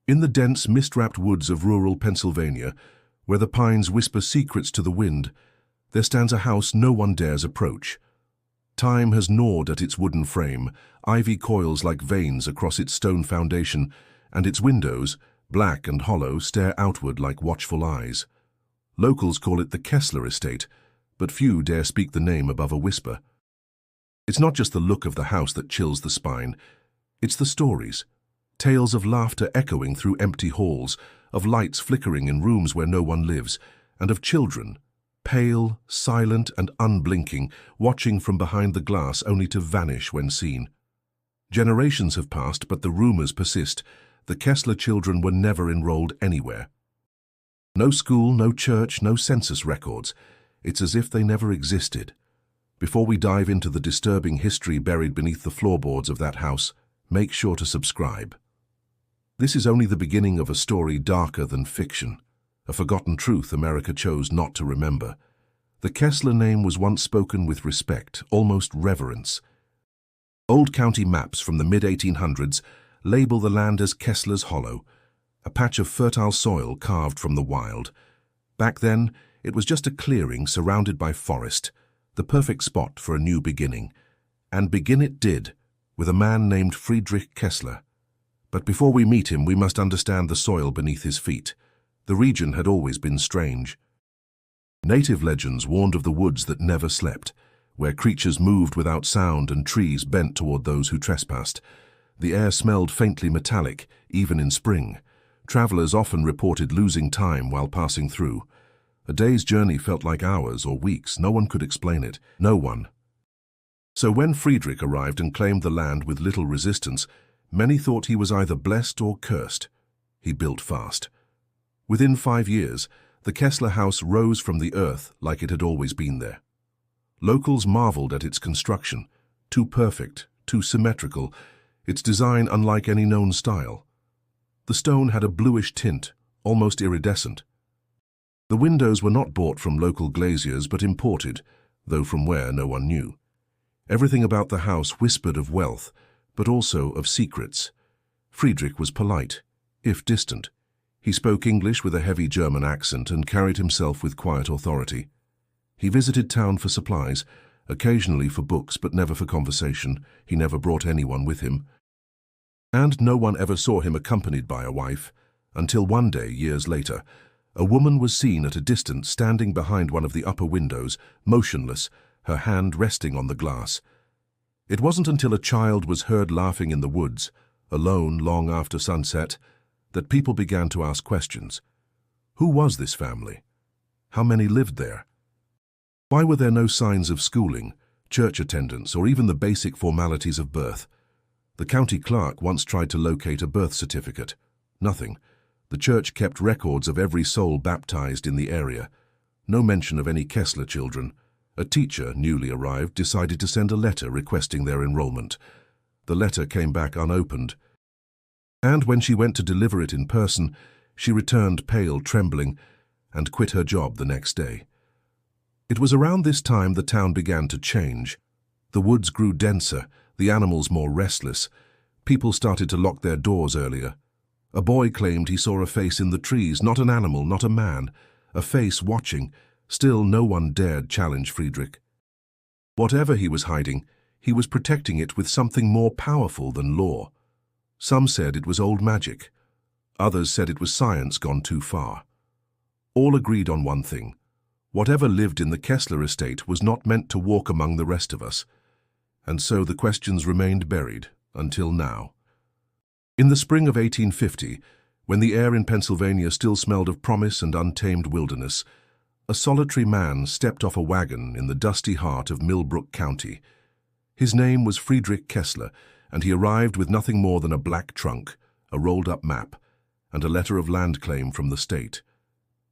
In the dense, mist-wrapped woods of rural Pennsylvania, where the pines whisper secrets to the wind, there stands a house no one dares approach. Time has gnawed at its wooden frame, ivy coils like veins across its stone foundation, and its windows, black and hollow, stare outward like watchful eyes. Locals call it the Kessler estate, but few dare speak the name above a whisper. It's not just the look of the house that chills the spine, it's the stories. Tales of laughter echoing through empty halls, of lights flickering in rooms where no one lives, and of children, pale, silent and unblinking, watching from behind the glass only to vanish when seen. Generations have passed, but the rumors persist. The Kessler children were never enrolled anywhere. No school, no church, no census records. It's as if they never existed. Before we dive into the disturbing history buried beneath the floorboards of that house, make sure to subscribe. This is only the beginning of a story darker than fiction, a forgotten truth America chose not to remember. The Kessler name was once spoken with respect, almost reverence. Old county maps from the mid-1800s label the land as Kessler's Hollow, a patch of fertile soil carved from the wild. Back then, it was just a clearing surrounded by forest, the perfect spot for a new beginning. And begin it did, with a man named Friedrich Kessler. But before we meet him, we must understand the soil beneath his feet. The region had always been strange. Native legends warned of the woods that never slept, where creatures moved without sound and trees bent toward those who trespassed. The air smelled faintly metallic, even in spring. Travelers often reported losing time while passing through. A day's journey felt like hours or weeks. No one could explain it. No one. So when Friedrich arrived and claimed the land with little resistance, many thought he was either blessed or cursed. He built fast. Within 5 years, the Kessler house rose from the earth like it had always been there. Locals marveled at its construction, too perfect, too symmetrical, its design unlike any known style. The stone had a bluish tint, almost iridescent. The windows were not bought from local glaziers but imported, though from where no one knew. Everything about the house whispered of wealth, but also of secrets. Friedrich was polite, if distant. He spoke English with a heavy German accent and carried himself with quiet authority. He visited town for supplies, occasionally for books but never for conversation. He never brought anyone with him. And no one ever saw him accompanied by a wife, until one day, years later, a woman was seen at a distance standing behind one of the upper windows, motionless, her hand resting on the glass. It wasn't until a child was heard laughing in the woods, alone long after sunset, that people began to ask questions. Who was this family? How many lived there? Why were there no signs of schooling, church attendance, or even the basic formalities of birth? The county clerk once tried to locate a birth certificate. Nothing. The church kept records of every soul baptized in the area. No mention of any Kessler children. A teacher, newly arrived, decided to send a letter requesting their enrollment. The letter came back unopened. And when she went to deliver it in person, she returned pale, trembling, and quit her job the next day. It was around this time the town began to change. The woods grew denser, the animals more restless. People started to lock their doors earlier. A boy claimed he saw a face in the trees, not an animal, not a man, a face watching. Still, no one dared challenge Friedrich. Whatever he was hiding, he was protecting it with something more powerful than law. Some said it was old magic. Others said it was science gone too far. All agreed on one thing. Whatever lived in the Kessler estate was not meant to walk among the rest of us. And so the questions remained buried, until now. In the spring of 1850, when the air in Pennsylvania still smelled of promise and untamed wilderness, a solitary man stepped off a wagon in the dusty heart of Millbrook County. His name was Friedrich Kessler, and he arrived with nothing more than a black trunk, a rolled-up map, and a letter of land claim from the state.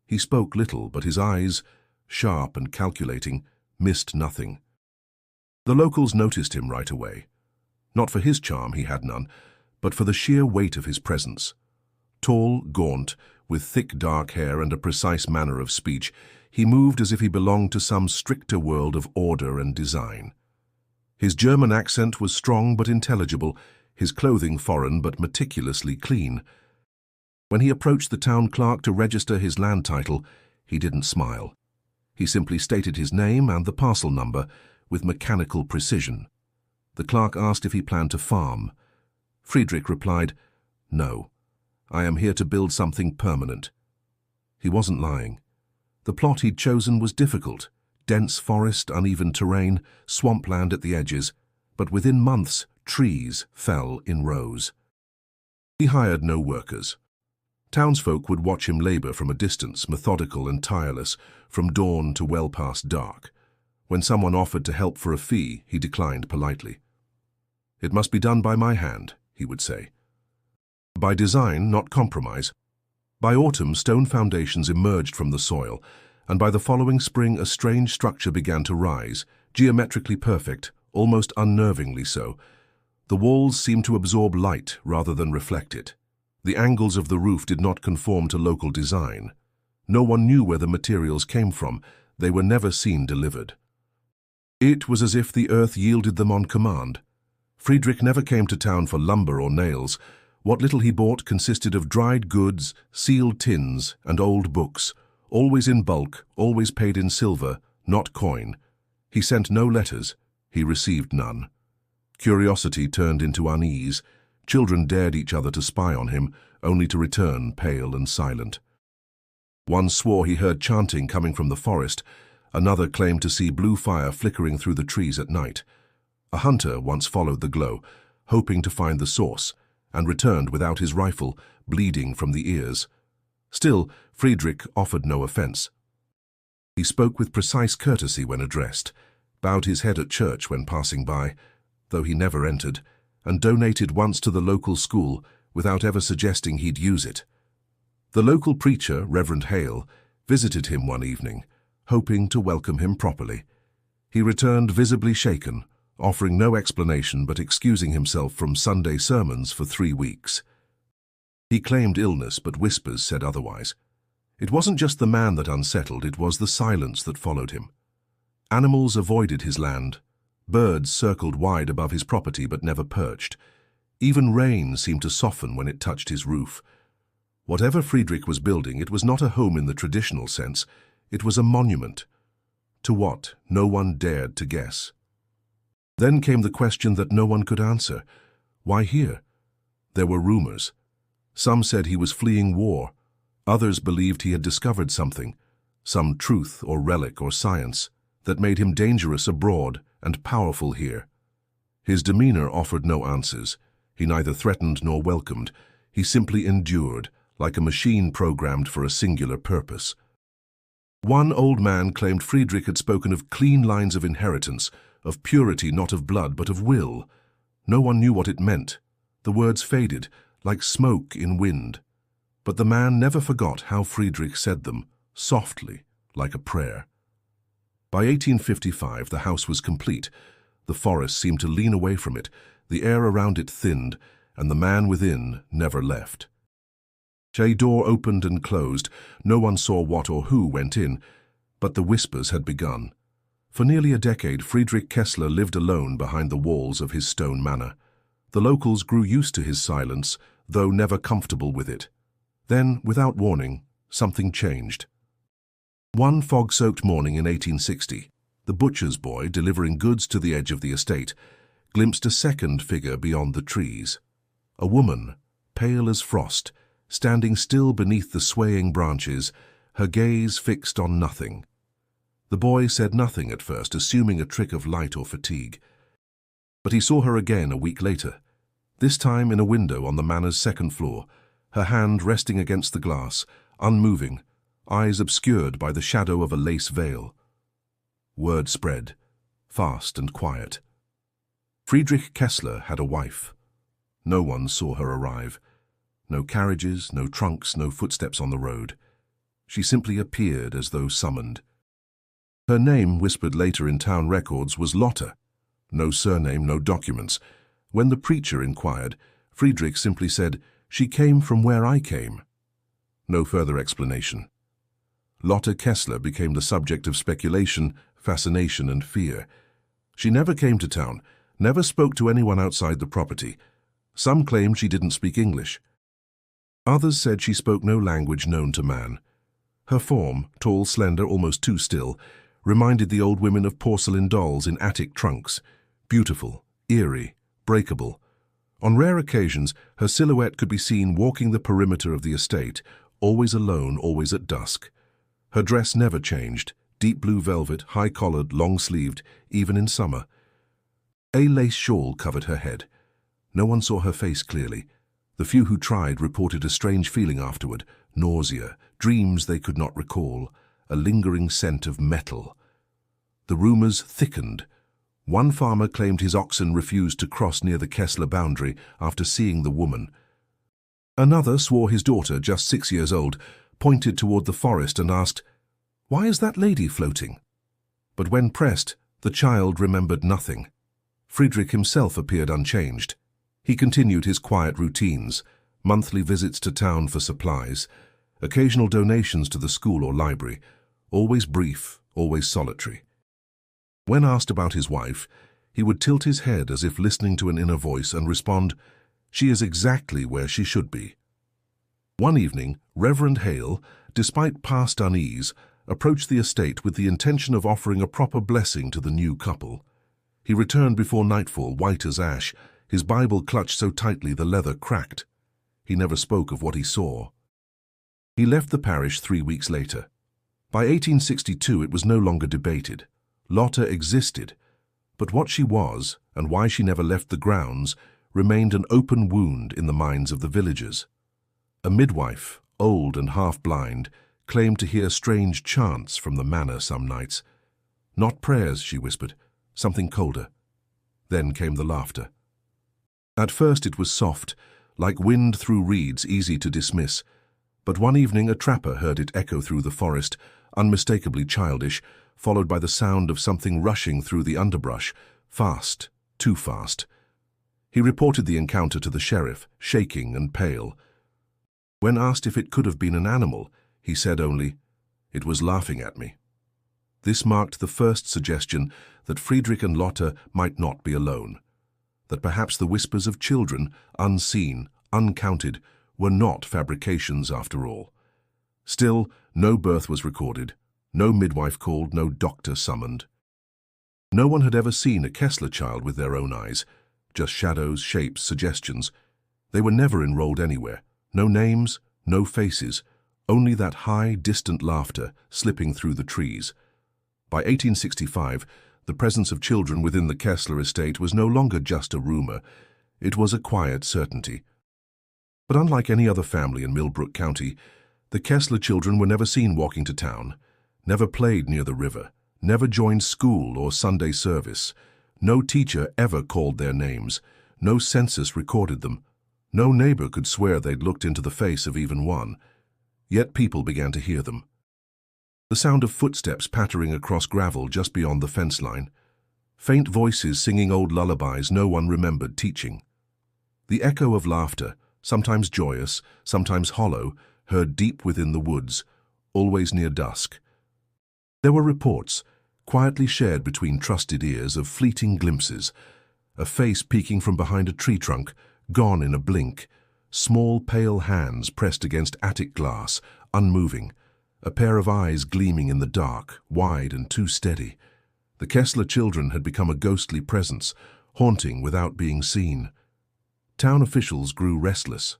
He spoke little, but his eyes, sharp and calculating, missed nothing. The locals noticed him right away. Not for his charm, he had none, but for the sheer weight of his presence. Tall, gaunt, with thick dark hair and a precise manner of speech, he moved as if he belonged to some stricter world of order and design. His German accent was strong but intelligible, his clothing foreign but meticulously clean. When he approached the town clerk to register his land title, he didn't smile. He simply stated his name and the parcel number with mechanical precision. The clerk asked if he planned to farm. Friedrich replied, "No, I am here to build something permanent." He wasn't lying. The plot he'd chosen was difficult: dense forest, uneven terrain, swampland at the edges, but within months, trees fell in rows. He hired no workers. Townsfolk would watch him labor from a distance, methodical and tireless, from dawn to well past dark. When someone offered to help for a fee, he declined politely. "It must be done by my hand," he would say. By design, not compromise. By autumn, stone foundations emerged from the soil, and by the following spring a strange structure began to rise, geometrically perfect, almost unnervingly so. The walls seemed to absorb light rather than reflect it. The angles of the roof did not conform to local design. No one knew where the materials came from. They were never seen delivered. It was as if the earth yielded them on command. Friedrich never came to town for lumber or nails. What little he bought consisted of dried goods, sealed tins, and old books, always in bulk, always paid in silver, not coin. He sent no letters. He received none. Curiosity turned into unease. Children dared each other to spy on him, only to return pale and silent. One swore he heard chanting coming from the forest. Another claimed to see blue fire flickering through the trees at night. A hunter once followed the glow, hoping to find the source, and returned without his rifle, bleeding from the ears. Still, Friedrich offered no offense. He spoke with precise courtesy when addressed, bowed his head at church when passing by, though he never entered, and donated once to the local school without ever suggesting he'd use it. The local preacher, Reverend Hale, visited him one evening, hoping to welcome him properly. He returned visibly shaken, offering no explanation but excusing himself from Sunday sermons for 3 weeks. He claimed illness, but whispers said otherwise. It wasn't just the man that unsettled, it was the silence that followed him. Animals avoided his land. Birds circled wide above his property but never perched. Even rain seemed to soften when it touched his roof. Whatever Friedrich was building, it was not a home in the traditional sense. It was a monument. To what? No one dared to guess. Then came the question that no one could answer. Why here? There were rumors. Some said he was fleeing war. Others believed he had discovered something, some truth or relic or science, that made him dangerous abroad and powerful here. His demeanor offered no answers. He neither threatened nor welcomed. He simply endured, like a machine programmed for a singular purpose. One old man claimed Friedrich had spoken of clean lines of inheritance, of purity not of blood but of will. No one knew what it meant. The words faded, like smoke in wind. But the man never forgot how Friedrich said them, softly, like a prayer. By 1855, the house was complete. The forest seemed to lean away from it, the air around it thinned, and the man within never left. A door opened and closed. No one saw what or who went in, but the whispers had begun. For nearly a decade, Friedrich Kessler lived alone behind the walls of his stone manor. The locals grew used to his silence, though never comfortable with it. Then, without warning, something changed. One fog-soaked morning in 1860, the butcher's boy, delivering goods to the edge of the estate, glimpsed a second figure beyond the trees. A woman, pale as frost, standing still beneath the swaying branches, her gaze fixed on nothing. The boy said nothing at first, assuming a trick of light or fatigue. But he saw her again a week later, this time in a window on the manor's second floor, her hand resting against the glass, unmoving, eyes obscured by the shadow of a lace veil. Word spread, fast and quiet. Friedrich Kessler had a wife. No one saw her arrive. No carriages, no trunks, no footsteps on the road. She simply appeared as though summoned. Her name, whispered later in town records, was Lotte. No surname, no documents. When the preacher inquired, Friedrich simply said, "She came from where I came." No further explanation. Lotte Kessler became the subject of speculation, fascination, and fear. She never came to town, never spoke to anyone outside the property. Some claimed she didn't speak English. Others said she spoke no language known to man. Her form, tall, slender, almost too still, reminded the old women of porcelain dolls in attic trunks, beautiful, eerie, breakable. On rare occasions, her silhouette could be seen walking the perimeter of the estate, always alone, always at dusk. Her dress never changed, deep blue velvet, high-collared, long-sleeved, even in summer. A lace shawl covered her head. No one saw her face clearly. The few who tried reported a strange feeling afterward, nausea, dreams they could not recall, a lingering scent of metal. The rumors thickened. One farmer claimed his oxen refused to cross near the Kessler boundary after seeing the woman. Another swore his daughter, just 6 years old, pointed toward the forest and asked, "Why is that lady floating?" But when pressed, the child remembered nothing. Friedrich himself appeared unchanged. He continued his quiet routines, monthly visits to town for supplies, occasional donations to the school or library, always brief, always solitary. When asked about his wife, he would tilt his head as if listening to an inner voice and respond, "She is exactly where she should be." One evening, Reverend Hale, despite past unease, approached the estate with the intention of offering a proper blessing to the new couple. He returned before nightfall, white as ash, his Bible clutched so tightly the leather cracked. He never spoke of what he saw. He left the parish 3 weeks later. By 1862 it was no longer debated. Lotta existed, but what she was and why she never left the grounds remained an open wound in the minds of the villagers. A midwife, old and half-blind, claimed to hear strange chants from the manor some nights. "Not prayers," she whispered, "something colder." Then came the laughter. At first it was soft, like wind through reeds, easy to dismiss. But one evening a trapper heard it echo through the forest, unmistakably childish, followed by the sound of something rushing through the underbrush, fast, too fast. He reported the encounter to the sheriff, shaking and pale. When asked if it could have been an animal, he said only, "It was laughing at me." This marked the first suggestion that Friedrich and Lotta might not be alone, that perhaps the whispers of children, unseen, uncounted, were not fabrications after all. Still, no birth was recorded, no midwife called, no doctor summoned. No one had ever seen a Kessler child with their own eyes, just shadows, shapes, suggestions. They were never enrolled anywhere, no names, no faces, only that high, distant laughter slipping through the trees. By 1865, the presence of children within the Kessler estate was no longer just a rumor, it was a quiet certainty. But unlike any other family in Millbrook County, the Kessler children were never seen walking to town, never played near the river, never joined school or Sunday service. No teacher ever called their names, no census recorded them, no neighbor could swear they'd looked into the face of even one. Yet people began to hear them. The sound of footsteps pattering across gravel just beyond the fence line. Faint voices singing old lullabies no one remembered teaching. The echo of laughter, sometimes joyous, sometimes hollow, heard deep within the woods, always near dusk. There were reports, quietly shared between trusted ears, of fleeting glimpses. A face peeking from behind a tree trunk, gone in a blink. Small, pale hands pressed against attic glass, unmoving. A pair of eyes gleaming in the dark, wide and too steady. The Kessler children had become a ghostly presence, haunting without being seen. Town officials grew restless.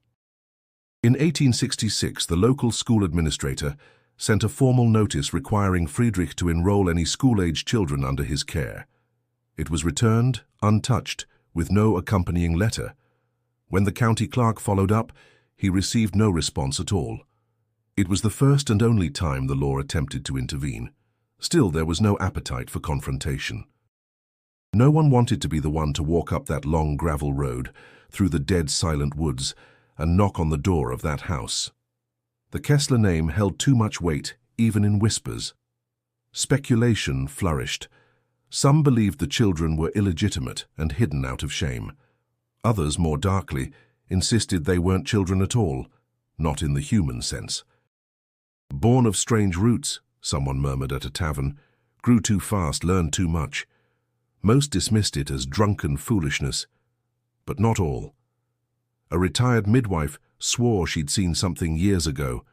In 1866, the local school administrator sent a formal notice requiring Friedrich to enroll any school-age children under his care. It was returned, untouched, with no accompanying letter. When the county clerk followed up, he received no response at all. It was the first and only time the law attempted to intervene. Still, there was no appetite for confrontation. No one wanted to be the one to walk up that long gravel road, through the dead, silent woods, and knock on the door of that house. The Kessler name held too much weight, even in whispers. Speculation flourished. Some believed the children were illegitimate and hidden out of shame. Others, more darkly, insisted they weren't children at all, not in the human sense. Born of strange roots, someone murmured at a tavern, grew too fast, learned too much. Most dismissed it as drunken foolishness, but not all. A retired midwife swore she'd seen something years ago,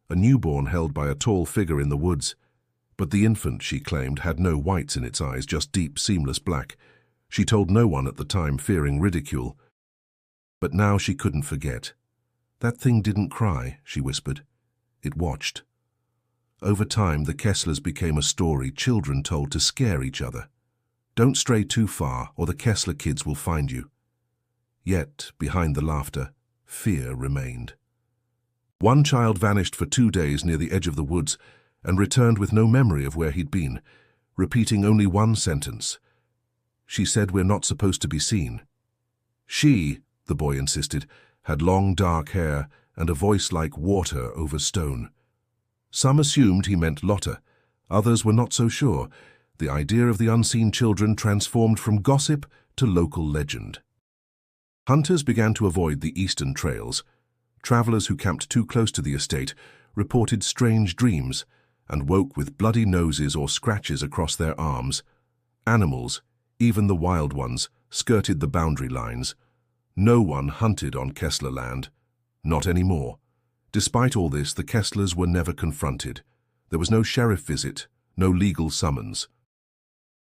a newborn held by a tall figure in the woods. But the infant, she claimed, had no whites in its eyes, just deep, seamless black. She told no one at the time, fearing ridicule. But now she couldn't forget. That thing didn't cry, she whispered. It watched. Over time, the Kesslers became a story children told to scare each other. Don't stray too far, or the Kessler kids will find you. Yet, behind the laughter, fear remained. One child vanished for 2 days near the edge of the woods and returned with no memory of where he'd been, repeating only one sentence. She said, "We're not supposed to be seen." She, the boy insisted, had long dark hair and a voice like water over stone. Some assumed he meant Lotta, others were not so sure. The idea of the unseen children transformed from gossip to local legend. Hunters began to avoid the eastern trails. Travelers who camped too close to the estate reported strange dreams and woke with bloody noses or scratches across their arms. Animals, even the wild ones, skirted the boundary lines. No one hunted on Kessler land. Not anymore. Despite all this, the Kesslers were never confronted. There was no sheriff visit, no legal summons.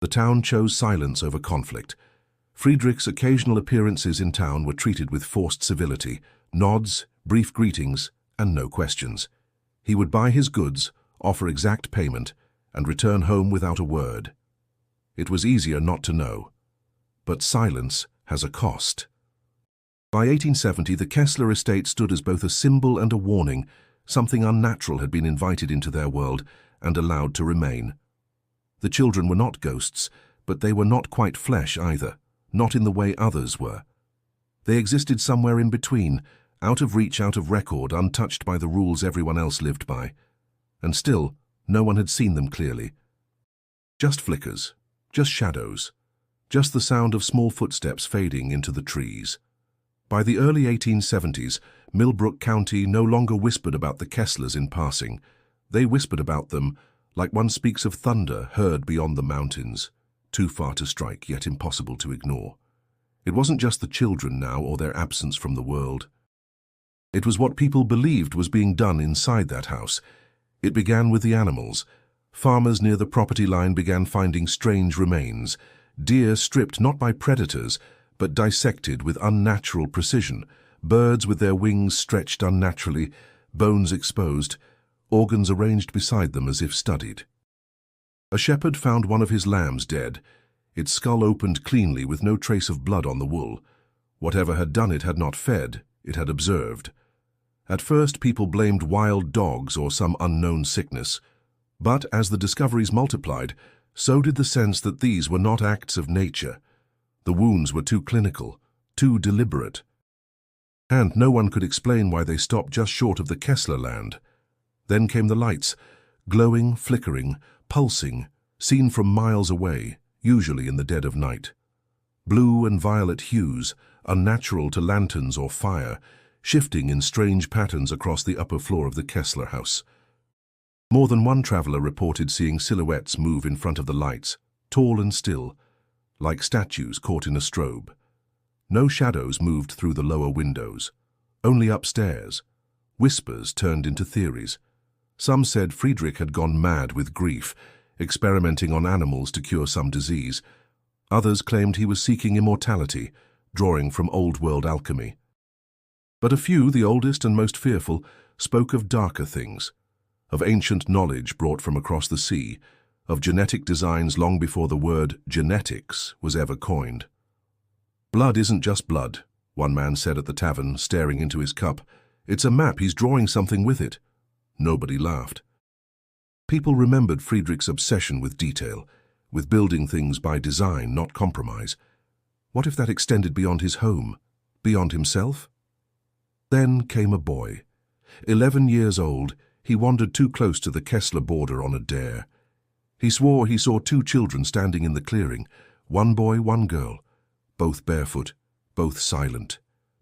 The town chose silence over conflict. Friedrich's occasional appearances in town were treated with forced civility, nods, brief greetings, and no questions. He would buy his goods, offer exact payment, and return home without a word. It was easier not to know. But silence has a cost. By 1870, the Kessler estate stood as both a symbol and a warning. Something unnatural had been invited into their world and allowed to remain. The children were not ghosts, but they were not quite flesh either, not in the way others were. They existed somewhere in between, out of reach, out of record, untouched by the rules everyone else lived by. And still, no one had seen them clearly. Just flickers, just shadows, just the sound of small footsteps fading into the trees. By the early 1870s, Millbrook County no longer whispered about the Kesslers in passing. They whispered about them like one speaks of thunder heard beyond the mountains, too far to strike, yet impossible to ignore. It wasn't just the children now or their absence from the world. It was what people believed was being done inside that house. It began with the animals. Farmers near the property line began finding strange remains, deer stripped not by predators, but dissected with unnatural precision, birds with their wings stretched unnaturally, bones exposed, organs arranged beside them as if studied. A shepherd found one of his lambs dead, its skull opened cleanly with no trace of blood on the wool. Whatever had done it had not fed, it had observed. At first people blamed wild dogs or some unknown sickness, but as the discoveries multiplied, so did the sense that these were not acts of nature. The wounds were too clinical, too deliberate. And no one could explain why they stopped just short of the Kessler land. Then came the lights, glowing, flickering, pulsing, seen from miles away, usually in the dead of night. Blue and violet hues, unnatural to lanterns or fire, shifting in strange patterns across the upper floor of the Kessler house. More than one traveler reported seeing silhouettes move in front of the lights, tall and still, like statues caught in a strobe. No shadows moved through the lower windows, only upstairs. Whispers turned into theories. Some said Friedrich had gone mad with grief, experimenting on animals to cure some disease. Others claimed he was seeking immortality, drawing from old-world alchemy. But a few, the oldest and most fearful, spoke of darker things, of ancient knowledge brought from across the sea, of genetic designs long before the word genetics was ever coined. "Blood isn't just blood," one man said at the tavern, staring into his cup. "It's a map, he's drawing something with it." Nobody laughed. People remembered Friedrich's obsession with detail, with building things by design, not compromise. What if that extended beyond his home, beyond himself? Then came a boy. 11 years old, he wandered too close to the Kessler border on a dare. He swore he saw 2 children standing in the clearing, one boy, one girl, both barefoot, both silent,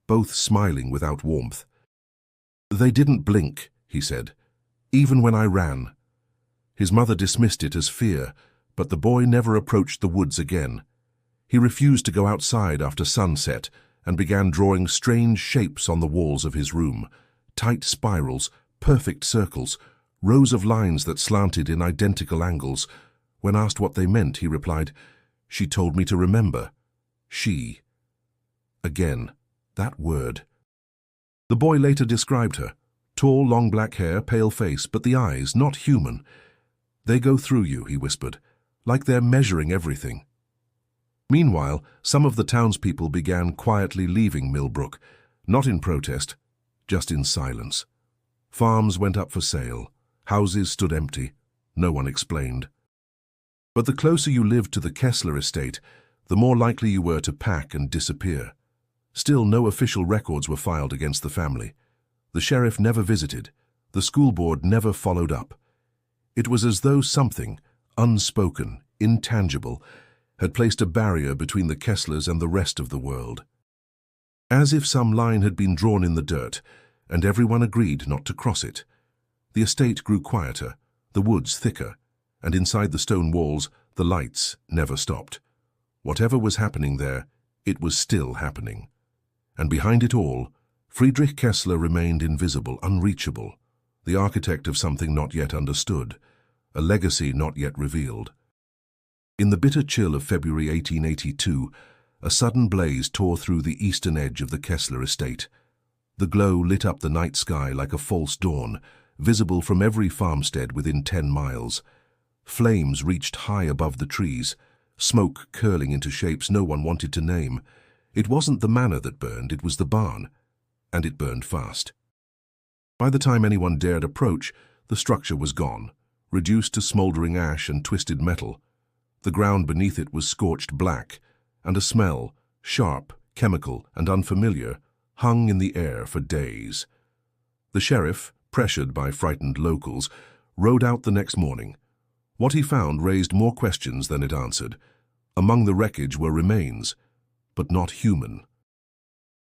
both smiling without warmth. "They didn't blink," he said, "even when I ran." His mother dismissed it as fear, but the boy never approached the woods again. He refused to go outside after sunset, and began drawing strange shapes on the walls of his room. Tight spirals, perfect circles, rows of lines that slanted in identical angles. When asked what they meant, he replied, "She told me to remember. She." Again, that word. The boy later described her. Tall, long black hair, pale face, but the eyes, not human. "They go through you," he whispered, "like they're measuring everything." Meanwhile, some of the townspeople began quietly leaving Millbrook, not in protest, just in silence. Farms went up for sale. Houses stood empty. No one explained. But the closer you lived to the Kessler estate, the more likely you were to pack and disappear. Still, no official records were filed against the family. The sheriff never visited. The school board never followed up. It was as though something, unspoken, intangible, had placed a barrier between the Kesslers and the rest of the world. As if some line had been drawn in the dirt, and everyone agreed not to cross it. The estate grew quieter, the woods thicker, and inside the stone walls, the lights never stopped. Whatever was happening there, it was still happening. And behind it all, Friedrich Kessler remained invisible, unreachable, the architect of something not yet understood, a legacy not yet revealed. In the bitter chill of February 1882, a sudden blaze tore through the eastern edge of the Kessler estate. The glow lit up the night sky like a false dawn, visible from every farmstead within 10 miles. Flames reached high above the trees, smoke curling into shapes no one wanted to name. It wasn't the manor that burned, it was the barn, and it burned fast. By the time anyone dared approach, the structure was gone, reduced to smoldering ash and twisted metal. The ground beneath it was scorched black, and a smell, sharp, chemical, and unfamiliar, hung in the air for days. The sheriff, pressured by frightened locals, rode out the next morning. What he found raised more questions than it answered. Among the wreckage were remains, but not human.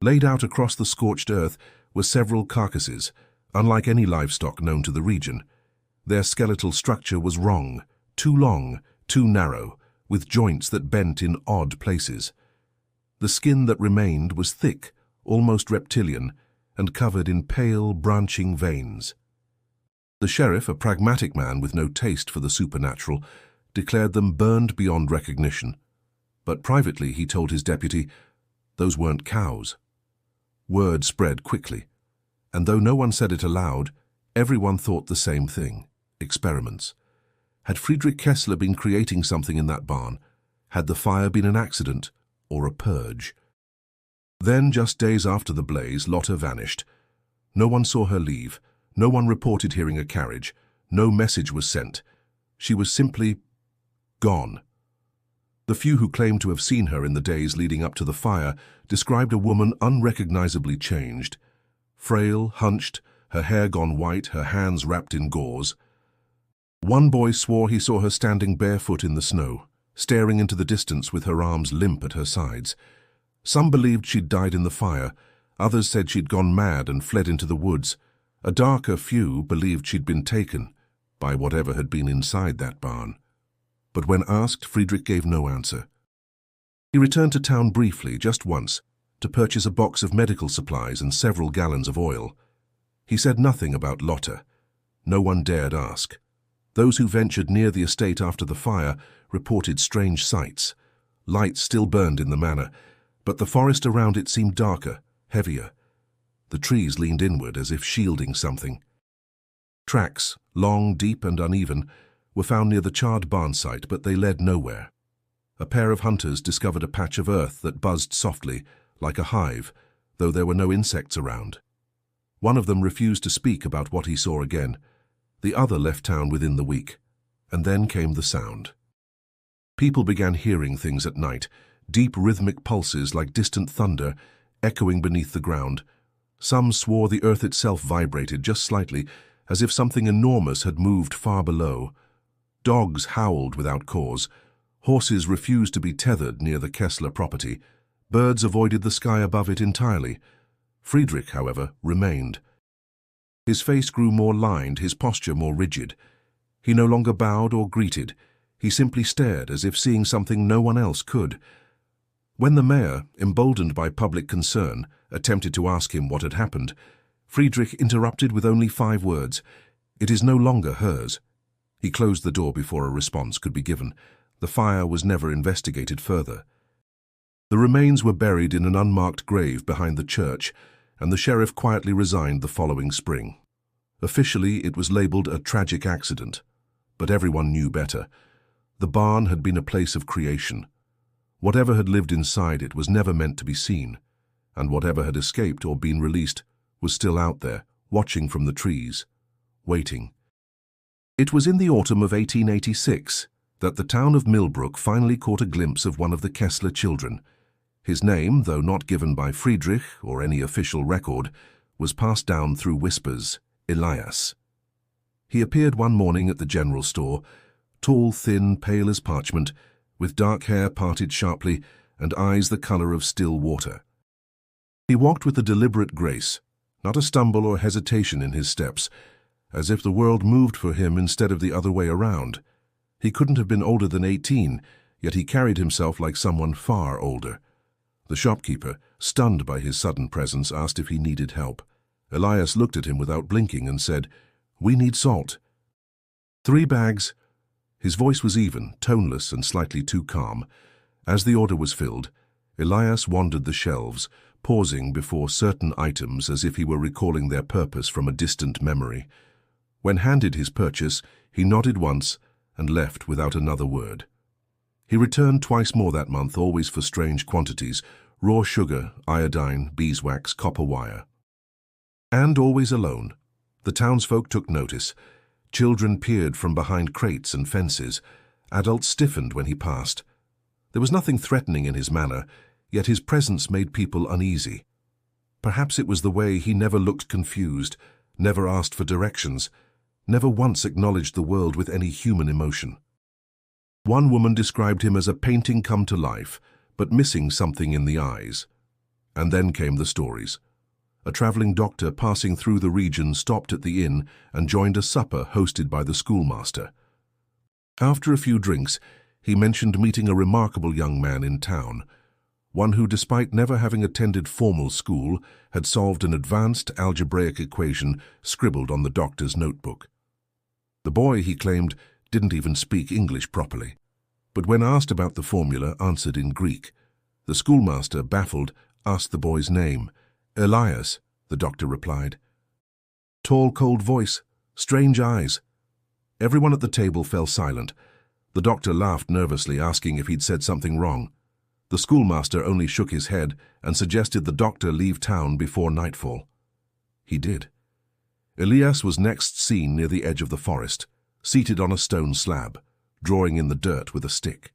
Laid out across the scorched earth were several carcasses, unlike any livestock known to the region. Their skeletal structure was wrong, too long, too narrow, with joints that bent in odd places. The skin that remained was thick, almost reptilian, and covered in pale, branching veins. The sheriff, a pragmatic man with no taste for the supernatural, declared them burned beyond recognition. But privately he told his deputy, those weren't cows. Word spread quickly, and though no one said it aloud, everyone thought the same thing: experiments. Had Friedrich Kessler been creating something in that barn? Had the fire been an accident or a purge? Then, just days after the blaze, Lotta vanished. No one saw her leave. No one reported hearing a carriage. No message was sent. She was simply gone. The few who claimed to have seen her in the days leading up to the fire described a woman unrecognizably changed. Frail, hunched, her hair gone white, her hands wrapped in gauze. One boy swore he saw her standing barefoot in the snow, staring into the distance with her arms limp at her sides. Some believed she'd died in the fire. Others said she'd gone mad and fled into the woods. A darker few believed she'd been taken by whatever had been inside that barn. But when asked, Friedrich gave no answer. He returned to town briefly, just once, to purchase a box of medical supplies and several gallons of oil. He said nothing about Lotta. No one dared ask. Those who ventured near the estate after the fire reported strange sights. Lights still burned in the manor, but the forest around it seemed darker, heavier. The trees leaned inward as if shielding something. Tracks, long, deep, and uneven, were found near the charred barn site, but they led nowhere. A pair of hunters discovered a patch of earth that buzzed softly, like a hive, though there were no insects around. One of them refused to speak about what he saw again. The other left town within the week, and then came the sound. People began hearing things at night, deep rhythmic pulses like distant thunder, echoing beneath the ground. Some swore the earth itself vibrated just slightly, as if something enormous had moved far below. Dogs howled without cause. Horses refused to be tethered near the Kessler property. Birds avoided the sky above it entirely. Friedrich, however, remained. His face grew more lined, his posture more rigid. He no longer bowed or greeted. He simply stared, as if seeing something no one else could. When the mayor, emboldened by public concern, attempted to ask him what had happened, Friedrich interrupted with only 5 words. "It is no longer hers." He closed the door before a response could be given. The fire was never investigated further. The remains were buried in an unmarked grave behind the church, and the sheriff quietly resigned the following spring. Officially, it was labeled a tragic accident, but everyone knew better. The barn had been a place of creation. Whatever had lived inside it was never meant to be seen, and whatever had escaped or been released was still out there, watching from the trees, waiting. It was in the autumn of 1886 that the town of Millbrook finally caught a glimpse of one of the Kessler children. His name, though not given by Friedrich or any official record, was passed down through whispers: Elias. He appeared one morning at the general store, tall, thin, pale as parchment, with dark hair parted sharply and eyes the color of still water. He walked with a deliberate grace, not a stumble or hesitation in his steps, as if the world moved for him instead of the other way around. He couldn't have been older than 18, yet he carried himself like someone far older. The shopkeeper, stunned by his sudden presence, asked if he needed help. Elias looked at him without blinking and said, "We need salt." 3 bags. His voice was even, toneless, and slightly too calm. As the order was filled, Elias wandered the shelves, pausing before certain items as if he were recalling their purpose from a distant memory. When handed his purchase, he nodded once and left without another word. He returned twice more that month, always for strange quantities: raw sugar, iodine, beeswax, copper wire. And always alone. The townsfolk took notice. Children peered from behind crates and fences. Adults stiffened when he passed. There was nothing threatening in his manner, yet his presence made people uneasy. Perhaps it was the way he never looked confused, never asked for directions, never once acknowledged the world with any human emotion. One woman described him as a painting come to life, but missing something in the eyes. And then came the stories. A traveling doctor passing through the region stopped at the inn and joined a supper hosted by the schoolmaster. After a few drinks, he mentioned meeting a remarkable young man in town, one who, despite never having attended formal school, had solved an advanced algebraic equation scribbled on the doctor's notebook. The boy, he claimed, didn't even speak English properly, but when asked about the formula, answered in Greek. The schoolmaster, baffled, asked the boy's name. "Elias," the doctor replied. Tall, cold voice, strange eyes. Everyone at the table fell silent. The doctor laughed nervously, asking if he'd said something wrong. The schoolmaster only shook his head and suggested the doctor leave town before nightfall. He did. Elias was next seen near the edge of the forest, seated on a stone slab, drawing in the dirt with a stick.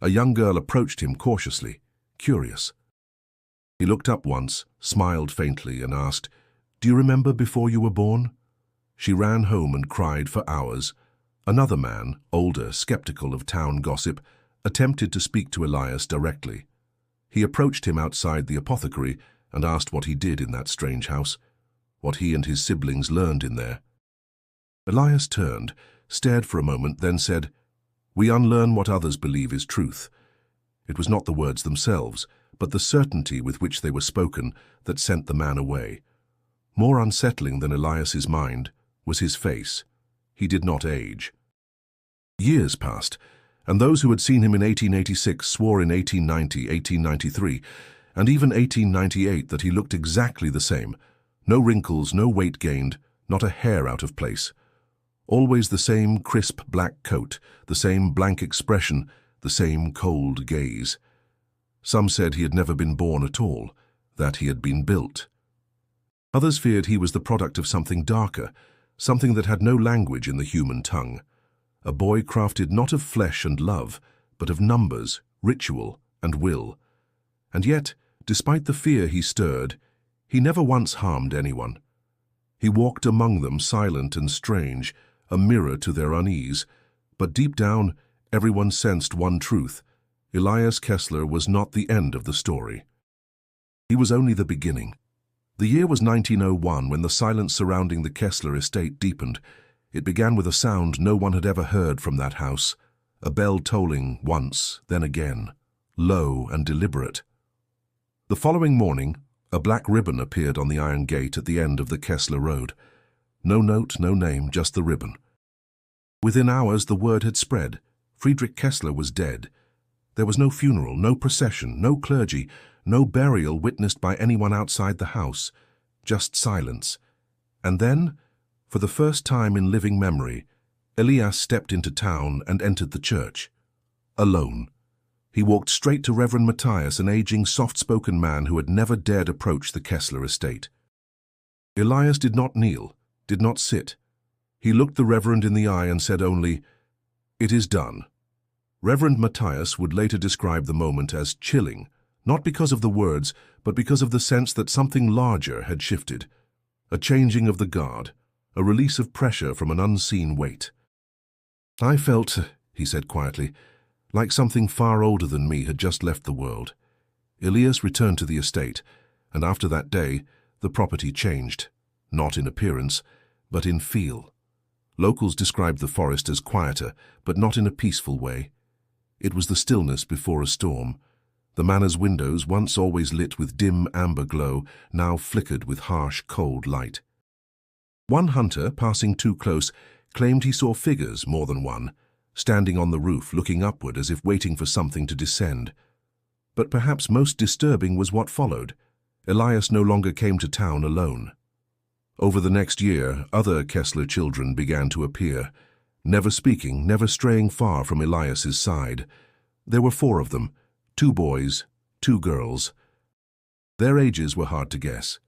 A young girl approached him cautiously, curious. He looked up once, smiled faintly, and asked, "Do you remember before you were born?" She ran home and cried for hours. Another man, older, skeptical of town gossip, attempted to speak to Elias directly. He approached him outside the apothecary and asked what he did in that strange house, what he and his siblings learned in there. Elias turned, stared for a moment, then said, "We unlearn what others believe is truth." It was not the words themselves, but the certainty with which they were spoken that sent the man away. More unsettling than Elias's mind was his face. He did not age. Years passed, and those who had seen him in 1886 swore in 1890, 1893, and even 1898 that he looked exactly the same. No wrinkles, no weight gained, not a hair out of place. Always the same crisp black coat, the same blank expression, the same cold gaze. Some said he had never been born at all, that he had been built. Others feared he was the product of something darker, something that had no language in the human tongue. A boy crafted not of flesh and love, but of numbers, ritual, and will. And yet, despite the fear he stirred, he never once harmed anyone. He walked among them silent and strange, a mirror to their unease, but deep down, everyone sensed one truth: Elias Kessler was not the end of the story. He was only the beginning. The year was 1901 when the silence surrounding the Kessler estate deepened. It began with a sound no one had ever heard from that house, a bell tolling once, then again, low and deliberate. The following morning, a black ribbon appeared on the iron gate at the end of the Kessler road. No note, no name, just the ribbon. Within hours, the word had spread. Friedrich Kessler was dead. There was no funeral, no procession, no clergy, no burial witnessed by anyone outside the house, just silence. And then, for the first time in living memory, Elias stepped into town and entered the church. Alone. He walked straight to Reverend Matthias, an aging, soft-spoken man who had never dared approach the Kessler estate. Elias did not kneel, did not sit. He looked the Reverend in the eye and said only, "It is done." Reverend Matthias would later describe the moment as chilling, not because of the words, but because of the sense that something larger had shifted. A changing of the guard, a release of pressure from an unseen weight. "I felt," he said quietly, "like something far older than me had just left the world." Elias returned to the estate, and after that day, the property changed, not in appearance, but in feel. Locals described the forest as quieter, but not in a peaceful way. It was the stillness before a storm. The manor's windows, once always lit with dim amber glow, now flickered with harsh, cold light. One hunter, passing too close, claimed he saw figures, more than one, standing on the roof, looking upward as if waiting for something to descend. But perhaps most disturbing was what followed. Elias no longer came to town alone. Over the next year, other Kessler children began to appear, never speaking, never straying far from Elias's side. There were 4 of them, 2 boys, 2 girls. Their ages were hard to guess.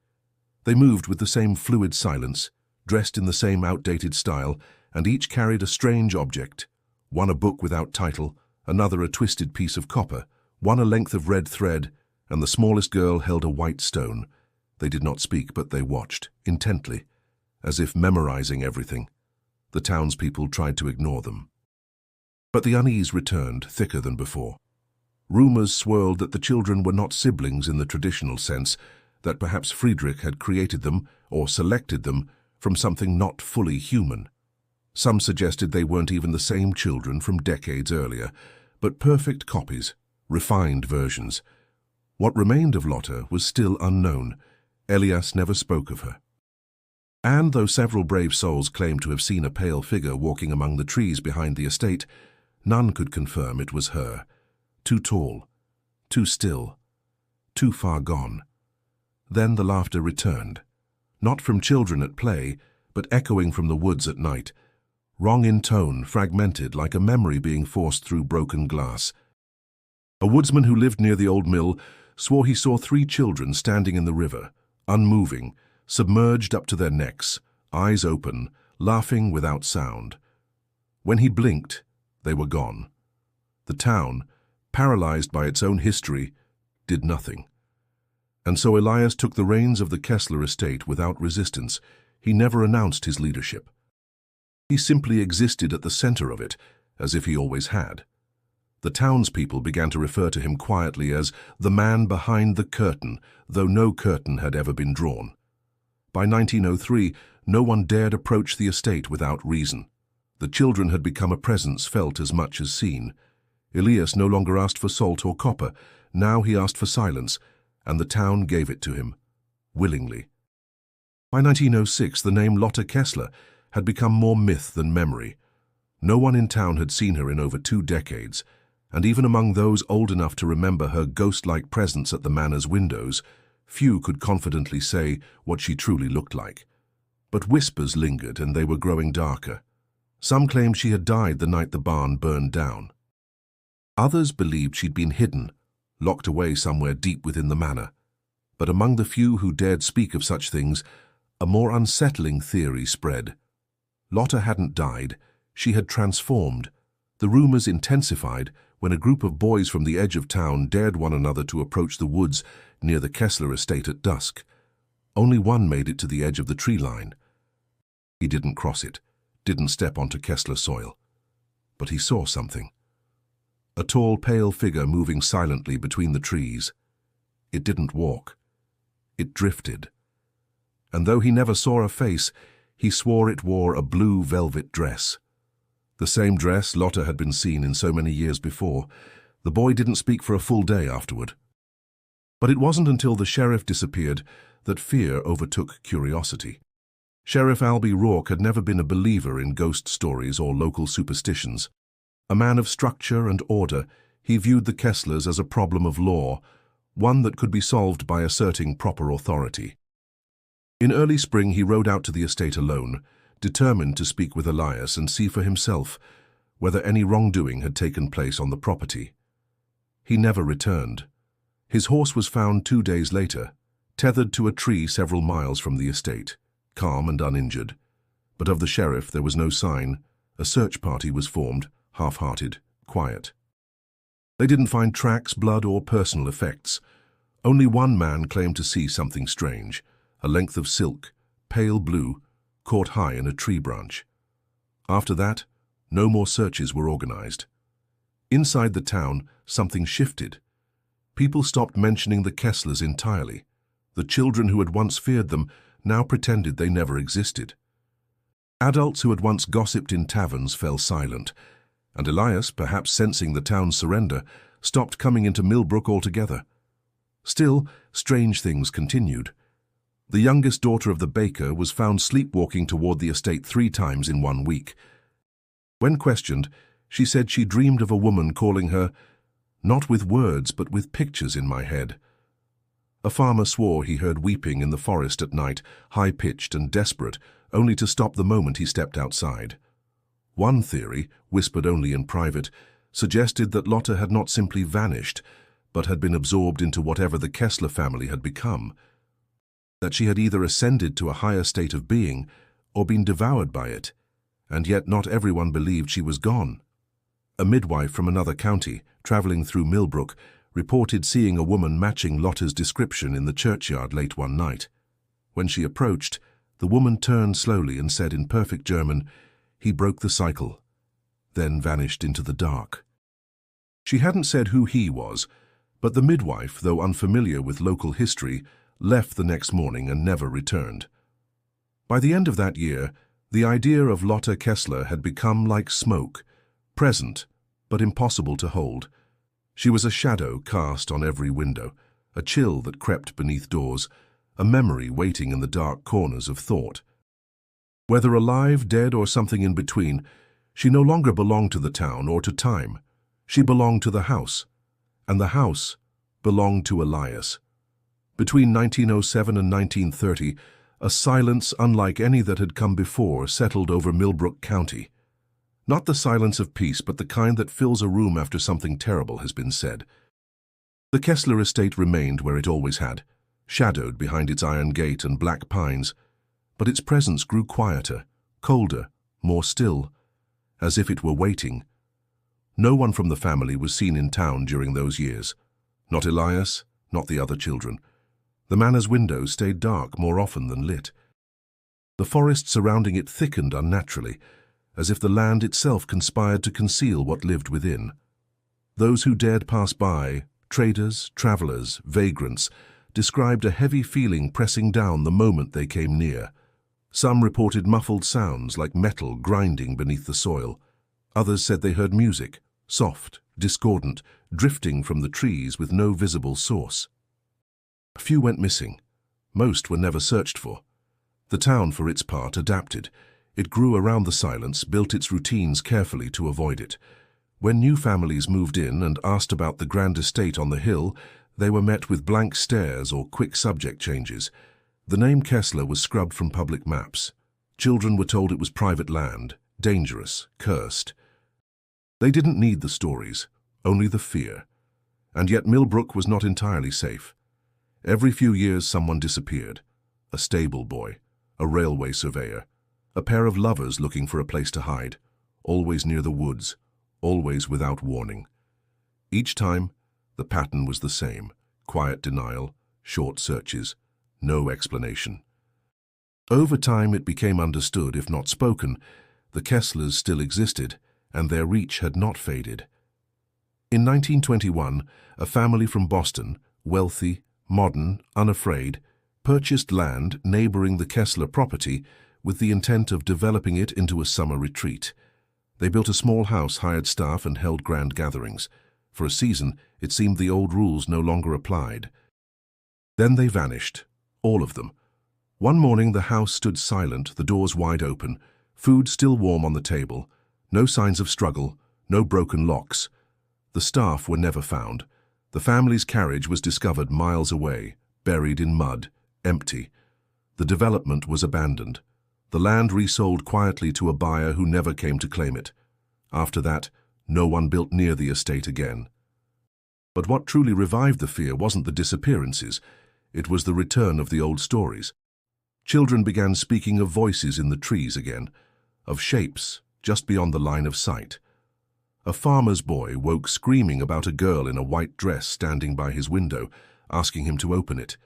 They moved with the same fluid silence, dressed in the same outdated style, and each carried a strange object. One a book without title, another a twisted piece of copper, one a length of red thread, and the smallest girl held a white stone. They did not speak, but they watched, intently, as if memorizing everything. The townspeople tried to ignore them. But the unease returned, thicker than before. Rumors swirled that the children were not siblings in the traditional sense, that perhaps Friedrich had created them, or selected them, from something not fully human. Some suggested they weren't even the same children from decades earlier, but perfect copies, refined versions. What remained of Lotte was still unknown. Elias never spoke of her. And though several brave souls claimed to have seen a pale figure walking among the trees behind the estate, none could confirm it was her. Too tall, too still, too far gone. Then the laughter returned, not from children at play, but echoing from the woods at night, wrong in tone, fragmented like a memory being forced through broken glass. A woodsman who lived near the old mill swore he saw 3 children standing in the river, unmoving, submerged up to their necks, eyes open, laughing without sound. When he blinked, they were gone. The town, paralyzed by its own history, did nothing. And so Elias took the reins of the Kessler estate without resistance. He never announced his leadership. He simply existed at the center of it, as if he always had. The townspeople began to refer to him quietly as the man behind the curtain, though no curtain had ever been drawn. By 1903, no one dared approach the estate without reason. The children had become a presence felt as much as seen. Elias no longer asked for salt or copper. Now he asked for silence, and the town gave it to him, willingly. By 1906, the name Lotte Kessler had become more myth than memory. No one in town had seen her in over 2 decades, and even among those old enough to remember her ghost-like presence at the manor's windows, few could confidently say what she truly looked like. But whispers lingered, and they were growing darker. Some claimed she had died the night the barn burned down. Others believed she'd been hidden, locked away somewhere deep within the manor. But among the few who dared speak of such things, a more unsettling theory spread. Lotte hadn't died, she had transformed. The rumors intensified when a group of boys from the edge of town dared one another to approach the woods near the Kessler estate at dusk. Only one made it to the edge of the tree line. He didn't cross it, didn't step onto Kessler soil. But he saw something. A tall, pale figure moving silently between the trees. It didn't walk. It drifted. And though he never saw a face, he swore it wore a blue velvet dress. The same dress Lotte had been seen in so many years before, The boy didn't speak for a full day afterward. But it wasn't until the sheriff disappeared that fear overtook curiosity. Sheriff Albie Rourke had never been a believer in ghost stories or local superstitions. A man of structure and order, he viewed the Kesslers as a problem of law, one that could be solved by asserting proper authority. In early spring he rode out to the estate alone, determined to speak with Elias and see for himself whether any wrongdoing had taken place on the property. He never returned. His horse was found 2 days later, tethered to a tree several miles from the estate, calm and uninjured. But of the sheriff there was no sign. A search party was formed, half-hearted, quiet. They didn't find tracks, blood, or personal effects. Only one man claimed to see something strange, a length of silk, pale blue, caught high in a tree branch. After that, no more searches were organized. Inside the town, something shifted. People stopped mentioning the Kesslers entirely. The children who had once feared them now pretended they never existed. Adults who had once gossiped in taverns fell silent, and Elias, perhaps sensing the town's surrender, stopped coming into Millbrook altogether. Still, strange things continued. The youngest daughter of the baker was found sleepwalking toward the estate 3 times in 1 week. When questioned, she said she dreamed of a woman calling her, "not with words but with pictures in my head." A farmer swore he heard weeping in the forest at night, high-pitched and desperate, only to stop the moment he stepped outside. One theory, whispered only in private, suggested that Lotta had not simply vanished, but had been absorbed into whatever the Kessler family had become. That she had either ascended to a higher state of being or been devoured by it, and yet not everyone believed she was gone. A midwife from another county, traveling through Millbrook, reported seeing a woman matching Lotta's description in the churchyard late one night. When she approached, the woman turned slowly and said in perfect German, "He broke the cycle," then vanished into the dark. She hadn't said who he was, but the midwife, though unfamiliar with local history, left the next morning and never returned. By the end of that year, the idea of Lotta Kessler had become like smoke, present but impossible to hold. She was a shadow cast on every window, a chill that crept beneath doors, a memory waiting in the dark corners of thought. Whether alive, dead, or something in between, she no longer belonged to the town or to time. She belonged to the house, and the house belonged to Elias. Between 1907 and 1930, a silence unlike any that had come before settled over Millbrook County. Not the silence of peace, but the kind that fills a room after something terrible has been said. The Kessler estate remained where it always had, shadowed behind its iron gate and black pines, but its presence grew quieter, colder, more still, as if it were waiting. No one from the family was seen in town during those years. Not Elias, not the other children. The manor's windows stayed dark more often than lit. The forest surrounding it thickened unnaturally, as if the land itself conspired to conceal what lived within. Those who dared pass by, traders, travelers, vagrants, described a heavy feeling pressing down the moment they came near. Some reported muffled sounds like metal grinding beneath the soil. Others said they heard music, soft, discordant, drifting from the trees with no visible source. A few went missing. Most were never searched for. The town, for its part, adapted. It grew around the silence, built its routines carefully to avoid it. When new families moved in and asked about the grand estate on the hill, they were met with blank stares or quick subject changes. The name Kessler was scrubbed from public maps. Children were told it was private land, dangerous, cursed. They didn't need the stories, only the fear. And yet Millbrook was not entirely safe. Every few years someone disappeared. A stable boy, a railway surveyor, a pair of lovers looking for a place to hide, always near the woods, always without warning. Each time, the pattern was the same: quiet denial, short searches, no explanation. Over time it became understood, if not spoken, the Kesslers still existed, and their reach had not faded. In 1921, a family from Boston, wealthy, modern, unafraid, purchased land neighboring the Kessler property with the intent of developing it into a summer retreat. They built a small house, hired staff, and held grand gatherings. For a season, it seemed the old rules no longer applied. Then they vanished, all of them. One morning the house stood silent, the doors wide open, food still warm on the table, no signs of struggle, no broken locks. The staff were never found. The family's carriage was discovered miles away, buried in mud, empty. The development was abandoned. The land resold quietly to a buyer who never came to claim it. After that, no one built near the estate again. But what truly revived the fear wasn't the disappearances, it was the return of the old stories. Children began speaking of voices in the trees again, of shapes just beyond the line of sight. A farmer's boy woke screaming about a girl in a white dress standing by his window, asking him to open it.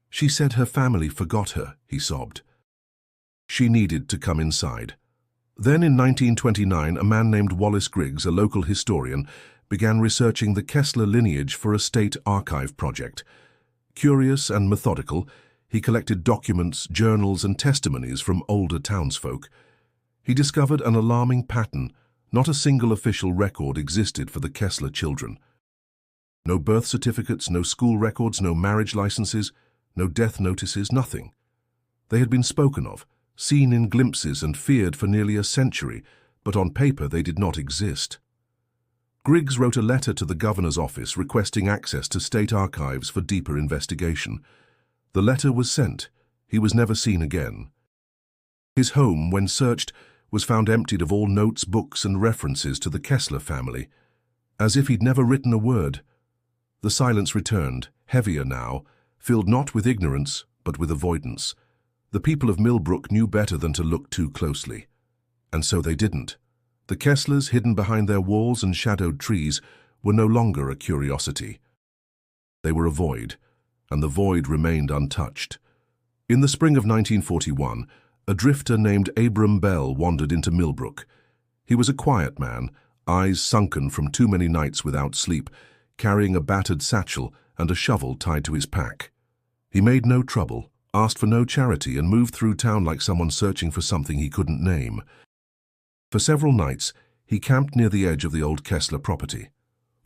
She said her family forgot her, he sobbed. She needed to come inside. Then in 1929, a man named Wallace Griggs, a local historian, began researching the Kessler lineage for a state archive project. Curious and methodical, he collected documents, journals, and testimonies from older townsfolk. He discovered an alarming pattern. Not a single official record existed for the Kessler children. No birth certificates, no school records, no marriage licenses, no death notices, nothing. They had been spoken of, seen in glimpses and feared for nearly a century, but on paper they did not exist. Griggs wrote a letter to the governor's office requesting access to state archives for deeper investigation. The letter was sent. He was never seen again. His home, when searched, was found emptied of all notes, books, and references to the Kessler family, as if he'd never written a word. The silence returned, heavier now, filled not with ignorance, but with avoidance. The people of Millbrook knew better than to look too closely. And so they didn't. The Kesslers, hidden behind their walls and shadowed trees, were no longer a curiosity. They were a void, and the void remained untouched. In the spring of 1941, a drifter named Abram Bell wandered into Millbrook. He was a quiet man, eyes sunken from too many nights without sleep, carrying a battered satchel and a shovel tied to his pack. He made no trouble, asked for no charity, and moved through town like someone searching for something he couldn't name. For several nights, he camped near the edge of the old Kessler property.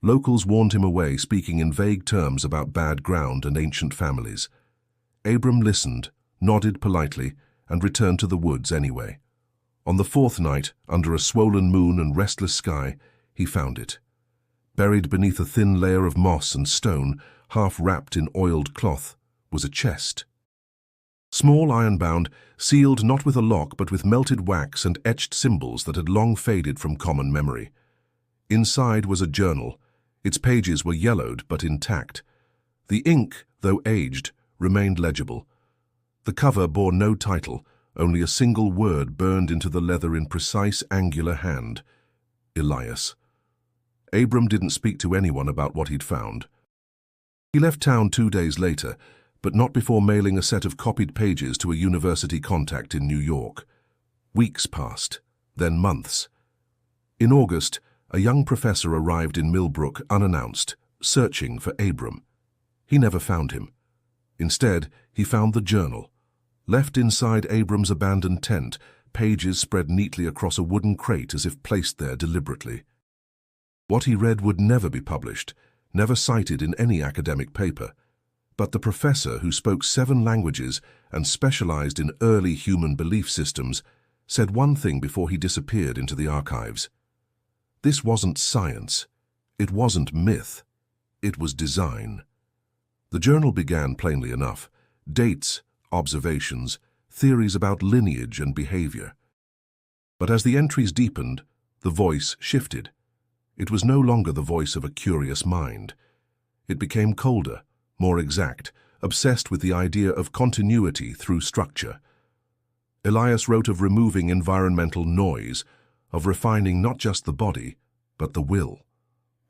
Locals warned him away, speaking in vague terms about bad ground and ancient families. Abram listened, nodded politely, and returned to the woods anyway. On the fourth night, under a swollen moon and restless sky, he found it. Buried beneath a thin layer of moss and stone, half wrapped in oiled cloth, was a chest. Small, iron-bound, sealed not with a lock but with melted wax and etched symbols that had long faded from common memory. Inside was a journal. Its pages were yellowed but intact. The ink, though aged, remained legible. The cover bore no title, only a single word burned into the leather in precise, angular hand. Elias. Abram didn't speak to anyone about what he'd found. He left town 2 days later, but not before mailing a set of copied pages to a university contact in New York. Weeks passed, then months. In August, a young professor arrived in Millbrook unannounced, searching for Abram. He never found him. Instead, he found the journal. Left inside Abram's abandoned tent, pages spread neatly across a wooden crate as if placed there deliberately. What he read would never be published, never cited in any academic paper. But the professor, who spoke 7 languages and specialized in early human belief systems, said one thing before he disappeared into the archives. This wasn't science. It wasn't myth. It was design. The journal began plainly enough. Dates, observations, theories about lineage and behavior. But as the entries deepened, the voice shifted. It was no longer the voice of a curious mind. It became colder, more exact, obsessed with the idea of continuity through structure. Elias wrote of removing environmental noise, of refining not just the body, but the will.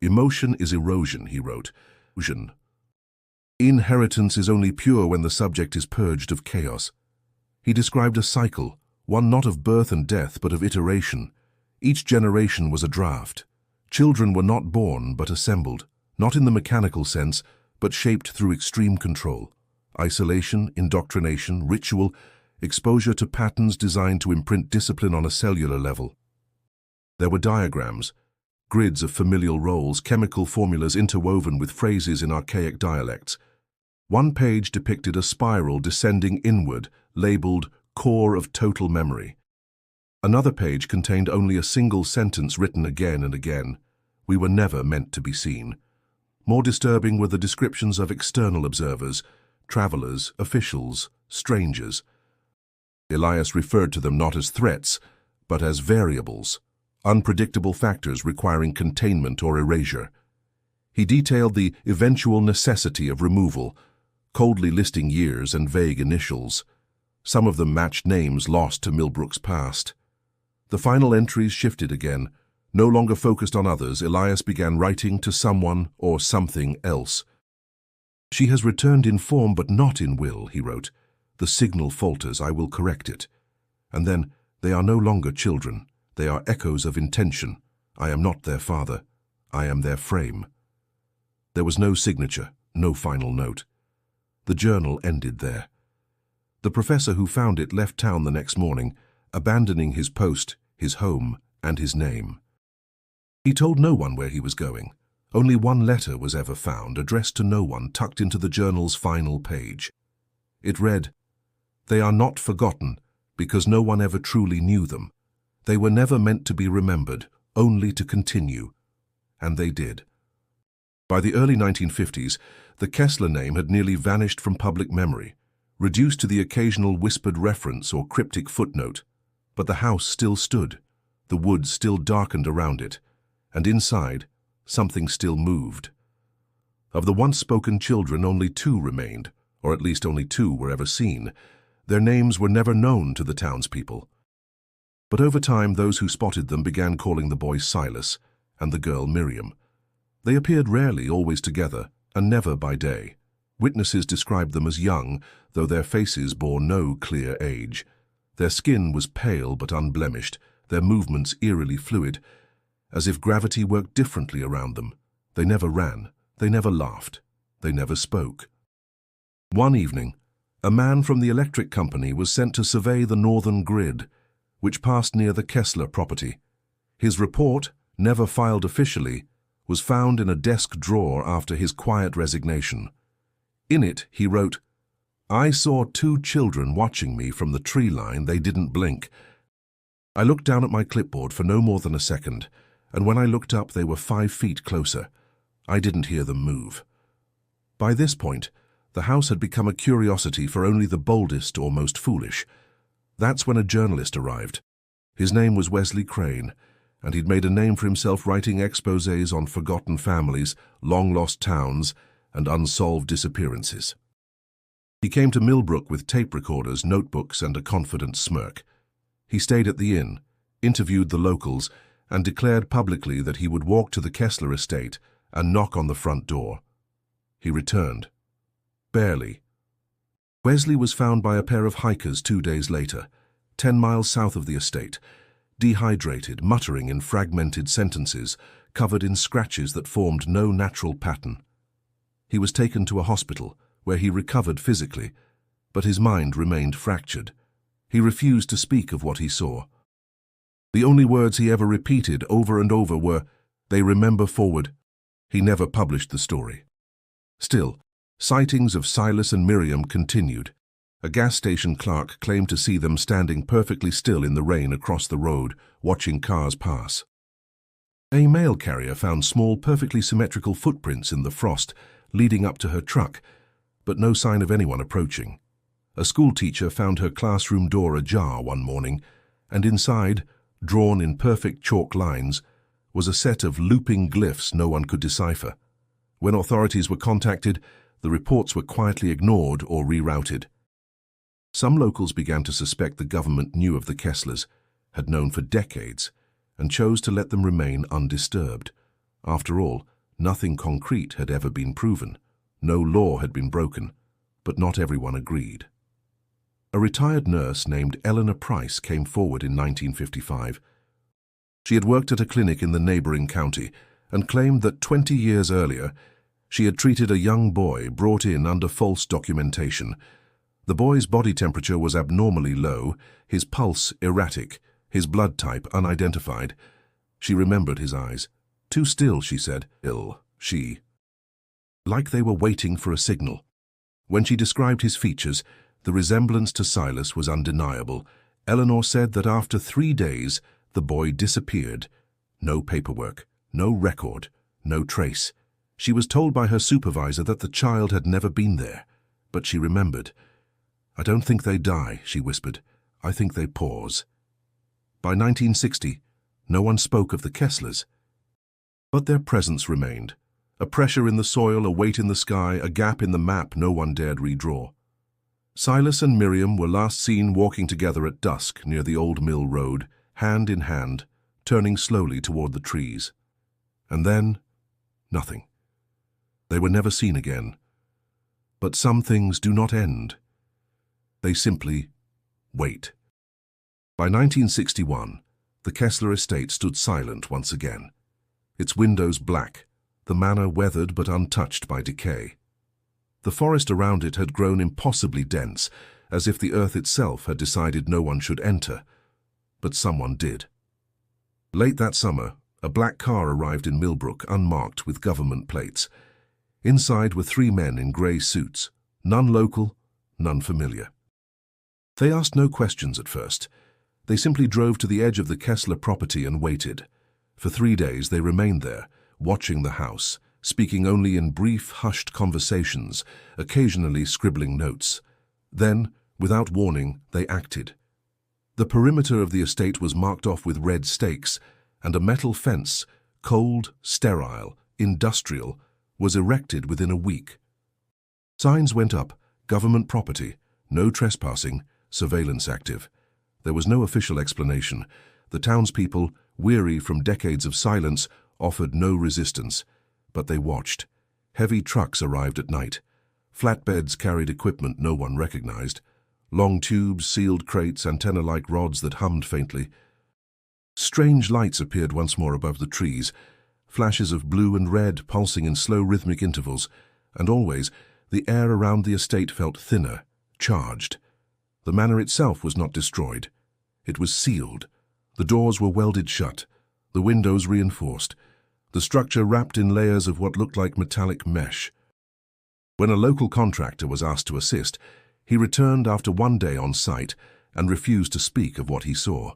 Emotion is erosion, he wrote. Erosion. Inheritance is only pure when the subject is purged of chaos. He described a cycle, one not of birth and death, but of iteration. Each generation was a draft. Children were not born, but assembled, not in the mechanical sense, but shaped through extreme control. Isolation, indoctrination, ritual, exposure to patterns designed to imprint discipline on a cellular level. There were diagrams, grids of familial roles, chemical formulas interwoven with phrases in archaic dialects. One page depicted a spiral descending inward, labeled Core of Total Memory. Another page contained only a single sentence written again and again: "We were never meant to be seen." More disturbing were the descriptions of external observers, travelers, officials, strangers. Elias referred to them not as threats, but as variables, unpredictable factors requiring containment or erasure. He detailed the eventual necessity of removal, coldly listing years and vague initials. Some of them matched names lost to Millbrook's past. The final entries shifted again. No longer focused on others, Elias began writing to someone or something else. "She has returned in form but not in will," he wrote. "The signal falters, I will correct it." And then, "They are no longer children. They are echoes of intention. I am not their father. I am their frame." There was no signature, no final note. The journal ended there. The professor who found it left town the next morning, abandoning his post, his home, and his name. He told no one where he was going. Only one letter was ever found, addressed to no one, tucked into the journal's final page. It read, "They are not forgotten, because no one ever truly knew them. They were never meant to be remembered, only to continue." And they did. By the early 1950s, the Kessler name had nearly vanished from public memory, reduced to the occasional whispered reference or cryptic footnote. But the house still stood, the woods still darkened around it, and inside, something still moved. Of the once-spoken children, only 2 remained, or at least only 2 were ever seen. Their names were never known to the townspeople. But over time, those who spotted them began calling the boy Silas and the girl Miriam. They appeared rarely, always together, and never by day. Witnesses described them as young, though their faces bore no clear age. Their skin was pale but unblemished, their movements eerily fluid, as if gravity worked differently around them. They never ran, they never laughed, they never spoke. One evening, a man from the electric company was sent to survey the northern grid, which passed near the Kessler property. His report, never filed officially, was found in a desk drawer after his quiet resignation. In it, he wrote, "I saw 2 children watching me from the tree line. They didn't blink. I looked down at my clipboard for no more than a second, and when I looked up, they were 5 feet closer. I didn't hear them move." By this point, the house had become a curiosity for only the boldest or most foolish. That's when a journalist arrived. His name was Wesley Crane, and he'd made a name for himself writing exposés on forgotten families, long-lost towns, and unsolved disappearances. He came to Millbrook with tape recorders, notebooks, and a confident smirk. He stayed at the inn, interviewed the locals, and declared publicly that he would walk to the Kessler estate and knock on the front door. He returned. Barely. Wesley was found by a pair of hikers 2 days later, 10 miles south of the estate, dehydrated, muttering in fragmented sentences, covered in scratches that formed no natural pattern. He was taken to a hospital, where he recovered physically, but his mind remained fractured. He refused to speak of what he saw. The only words he ever repeated over and over were, "They remember forward." He never published the story. Still, sightings of Silas and Miriam continued. A gas station clerk claimed to see them standing perfectly still in the rain across the road, watching cars pass. A mail carrier found small, perfectly symmetrical footprints in the frost leading up to her truck, but no sign of anyone approaching. A schoolteacher found her classroom door ajar one morning, and inside, drawn in perfect chalk lines, was a set of looping glyphs no one could decipher. When authorities were contacted, the reports were quietly ignored or rerouted. Some locals began to suspect the government knew of the Kesslers, had known for decades, and chose to let them remain undisturbed. After all, nothing concrete had ever been proven. No law had been broken, but not everyone agreed. A retired nurse named Eleanor Price came forward in 1955. She had worked at a clinic in the neighboring county and claimed that 20 years earlier, she had treated a young boy brought in under false documentation. The boy's body temperature was abnormally low, his pulse erratic, his blood type unidentified. She remembered his eyes. Too still, she said. Ill, she. Like they were waiting for a signal. When she described his features, the resemblance to Silas was undeniable. Eleanor said that after 3 days, the boy disappeared. No paperwork, no record, no trace. She was told by her supervisor that the child had never been there, but she remembered. I don't think they die, she whispered. I think they pause. By 1960, no one spoke of the Kesslers. But their presence remained. A pressure in the soil, a weight in the sky, a gap in the map no one dared redraw. Silas and Miriam were last seen walking together at dusk near the old mill road, hand in hand, turning slowly toward the trees. And then, nothing. They were never seen again. But some things do not end. They simply wait. By 1961, the Kessler estate stood silent once again. Its windows black, the manor weathered but untouched by decay. The forest around it had grown impossibly dense, as if the earth itself had decided no one should enter. But someone did. Late that summer, a black car arrived in Millbrook unmarked with government plates. Inside were 3 men in grey suits, none local, none familiar. They asked no questions at first. They simply drove to the edge of the Kessler property and waited. For 3 days they remained there, watching the house, speaking only in brief, hushed conversations, occasionally scribbling notes. Then, without warning, they acted. The perimeter of the estate was marked off with red stakes, and a metal fence, cold, sterile, industrial, was erected within a week. Signs went up, government property, no trespassing, surveillance active. There was no official explanation. The townspeople, weary from decades of silence, offered no resistance. But they watched. Heavy trucks arrived at night. Flatbeds carried equipment no one recognized. Long tubes, sealed crates, antenna-like rods that hummed faintly. Strange lights appeared once more above the trees, flashes of blue and red pulsing in slow rhythmic intervals, and always the air around the estate felt thinner, charged. The manor itself was not destroyed. It was sealed. The doors were welded shut, the windows reinforced, the structure wrapped in layers of what looked like metallic mesh. When a local contractor was asked to assist, he returned after 1 day on site and refused to speak of what he saw.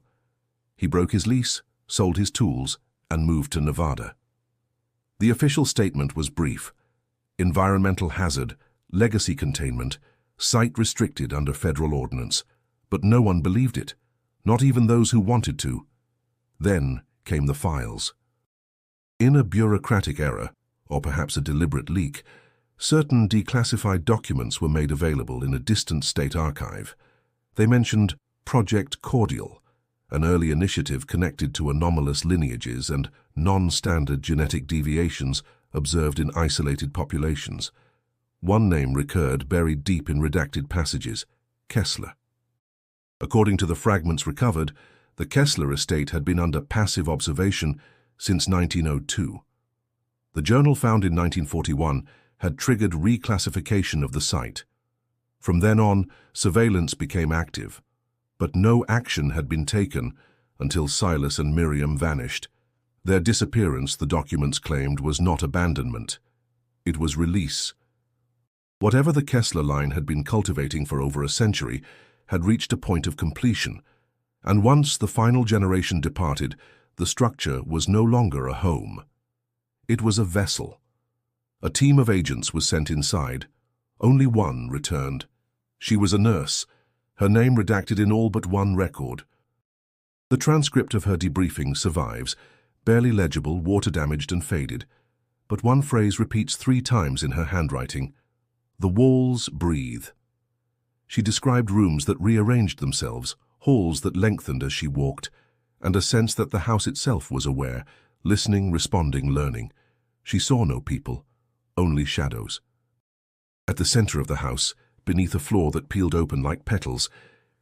He broke his lease, sold his tools, and moved to Nevada. The official statement was brief. Environmental hazard, legacy containment, site restricted under federal ordinance. But no one believed it, not even those who wanted to. Then came the files. In a bureaucratic error, or perhaps a deliberate leak, certain declassified documents were made available in a distant state archive. They mentioned Project Cordial, an early initiative connected to anomalous lineages and non-standard genetic deviations observed in isolated populations. One name recurred, buried deep in redacted passages: Kessler. According to the fragments recovered, the Kessler estate had been under passive observation since 1902. The journal found in 1941 had triggered reclassification of the site. From then on, surveillance became active, but no action had been taken until Silas and Miriam vanished. Their disappearance, the documents claimed, was not abandonment. It was release. Whatever the Kessler line had been cultivating for over a century had reached a point of completion, and once the final generation departed, the structure was no longer a home. It was a vessel. A team of agents was sent inside. Only one returned. She was a nurse, her name redacted in all but one record. The transcript of her debriefing survives, barely legible, water-damaged and faded, but one phrase repeats 3 times in her handwriting: "The walls breathe." She described rooms that rearranged themselves, halls that lengthened as she walked, and a sense that the house itself was aware, listening, responding, learning. She saw no people, only shadows. At the center of the house, beneath a floor that peeled open like petals,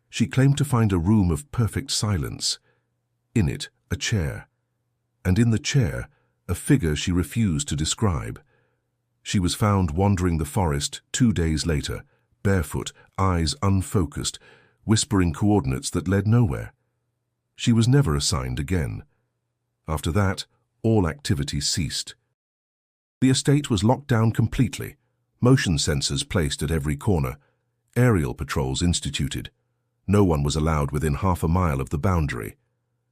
she claimed to find a room of perfect silence. In it, a chair. And in the chair, a figure she refused to describe. She was found wandering the forest 2 days later, barefoot, eyes unfocused, whispering coordinates that led nowhere. She was never assigned again. After that, all activity ceased. The estate was locked down completely, motion sensors placed at every corner, aerial patrols instituted. No one was allowed within half a mile of the boundary.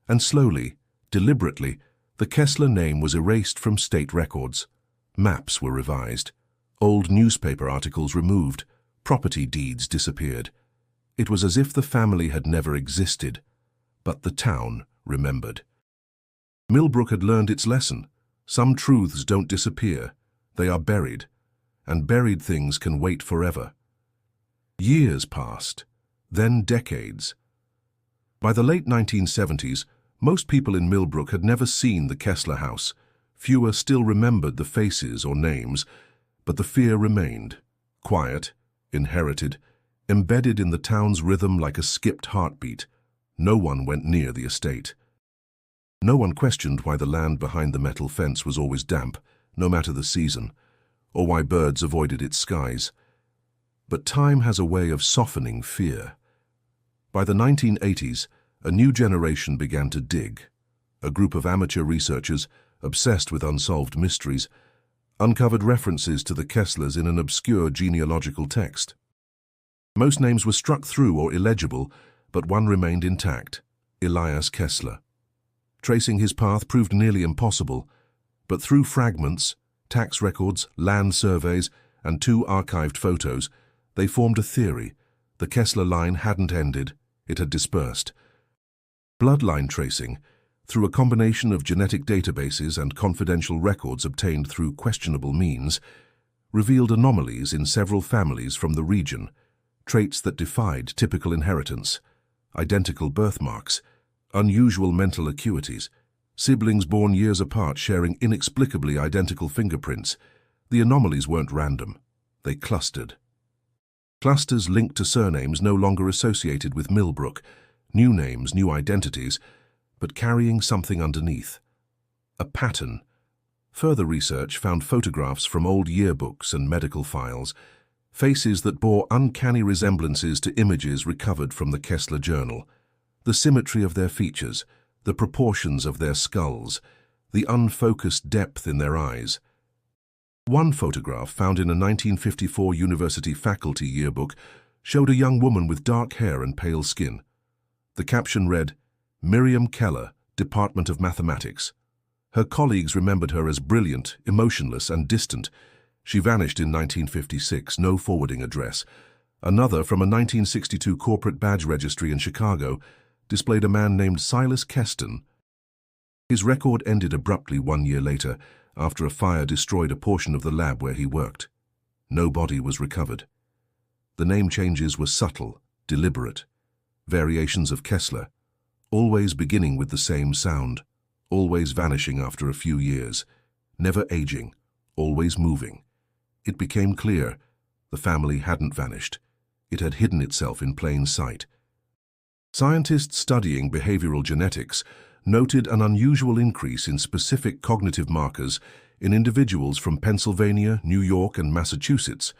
And slowly, deliberately, the Kessler name was erased from state records. Maps were revised. Old newspaper articles removed. Property deeds disappeared. It was as if the family had never existed. But the town remembered. Millbrook had learned its lesson. Some truths don't disappear. They are buried. And buried things can wait forever. Years passed, then decades. By the late 1970s, most people in Millbrook had never seen the Kessler house. Fewer still remembered the faces or names, but the fear remained. Quiet, inherited, embedded in the town's rhythm like a skipped heartbeat. No one went near the estate. No one questioned why the land behind the metal fence was always damp, no matter the season, or why birds avoided its skies. But time has a way of softening fear. By the 1980s, a new generation began to dig. A group of amateur researchers, obsessed with unsolved mysteries, uncovered references to the Kesslers in an obscure genealogical text. Most names were struck through or illegible, but one remained intact: Elias Kessler. Tracing his path proved nearly impossible, but through fragments, tax records, land surveys, and 2 archived photos, they formed a theory. The Kessler line hadn't ended, it had dispersed. Bloodline tracing, through a combination of genetic databases and confidential records obtained through questionable means, revealed anomalies in several families from the region, traits that defied typical inheritance, identical birthmarks, unusual mental acuities, siblings born years apart sharing inexplicably identical fingerprints. The anomalies weren't random, they clustered. Clusters linked to surnames no longer associated with Millbrook, new names, new identities, but carrying something underneath. A pattern. Further research found photographs from old yearbooks and medical files, faces that bore uncanny resemblances to images recovered from the Kessler journal. The symmetry of their features, the proportions of their skulls, the unfocused depth in their eyes. One photograph, found in a 1954 university faculty yearbook, showed a young woman with dark hair and pale skin. The caption read, "Miriam Keller, Department of Mathematics." Her colleagues remembered her as brilliant, emotionless, and distant. She vanished in 1956, no forwarding address. Another, from a 1962 corporate badge registry in Chicago, displayed a man named Silas Keston. His record ended abruptly 1 year later, after a fire destroyed a portion of the lab where he worked. No body was recovered. The name changes were subtle, deliberate. Variations of Kessler, always beginning with the same sound, always vanishing after a few years, never aging, always moving. It became clear the family hadn't vanished. It had hidden itself in plain sight. Scientists studying behavioral genetics noted an unusual increase in specific cognitive markers in individuals from Pennsylvania, New York, and Massachusetts,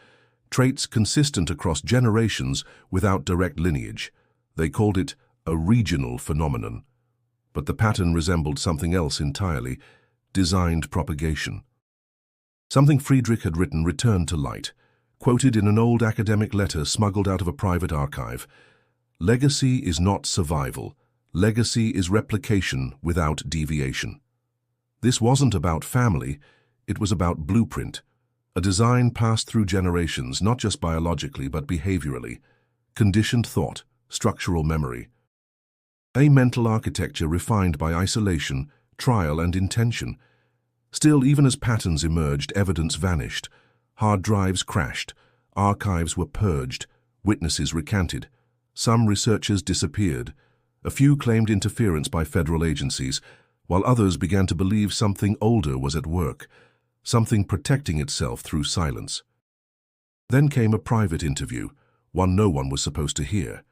traits consistent across generations without direct lineage. They called it a regional phenomenon. But the pattern resembled something else entirely: designed propagation. Something Friedrich had written returned to light, quoted in an old academic letter smuggled out of a private archive. "Legacy is not survival. Legacy is replication without deviation." This wasn't about family, it was about blueprint, a design passed through generations, not just biologically but behaviorally, conditioned thought, structural memory. A mental architecture refined by isolation, trial, and intention. Still, even as patterns emerged, evidence vanished. Hard drives crashed, archives were purged, witnesses recanted. Some researchers disappeared. A few claimed interference by federal agencies, while others began to believe something older was at work, something protecting itself through silence. Then came a private interview, one no one was supposed to hear.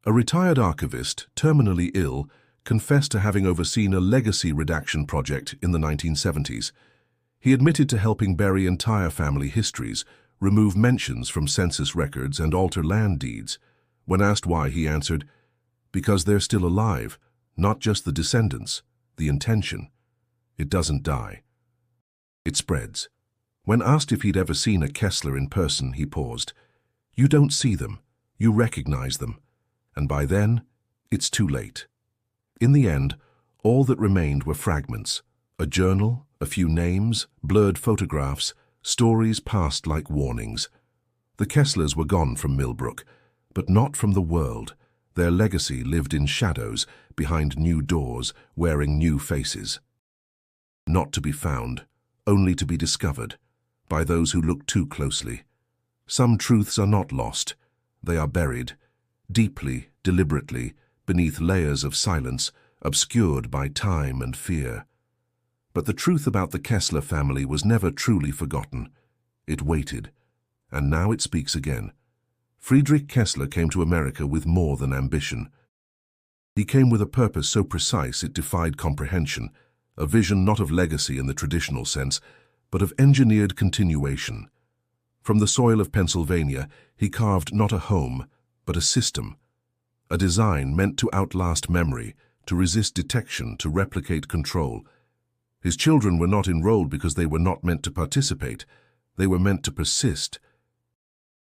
A retired archivist, terminally ill, confessed to having overseen a legacy redaction project in the 1970s. He admitted to helping bury entire family histories, remove mentions from census records, and alter land deeds. When asked why, he answered, "Because they're still alive, not just the descendants, the intention." It doesn't die. It spreads. When asked if he'd ever seen a Kessler in person, he paused. You don't see them. You recognize them. And by then, it's too late. In the end, all that remained were fragments. A journal, a few names, blurred photographs, stories passed like warnings. The Kesslers were gone from Millbrook, but not from the world. Their legacy lived in shadows, behind new doors, wearing new faces. Not to be found, only to be discovered, by those who look too closely. Some truths are not lost. They are buried, deeply, deliberately, beneath layers of silence, obscured by time and fear. But the truth about the Kessler family was never truly forgotten. It waited, and now it speaks again. Friedrich Kessler came to America with more than ambition. He came with a purpose so precise it defied comprehension, a vision not of legacy in the traditional sense, but of engineered continuation. From the soil of Pennsylvania, he carved not a home, but a system, a design meant to outlast memory, to resist detection, to replicate control. His children were not enrolled because they were not meant to participate. They were meant to persist.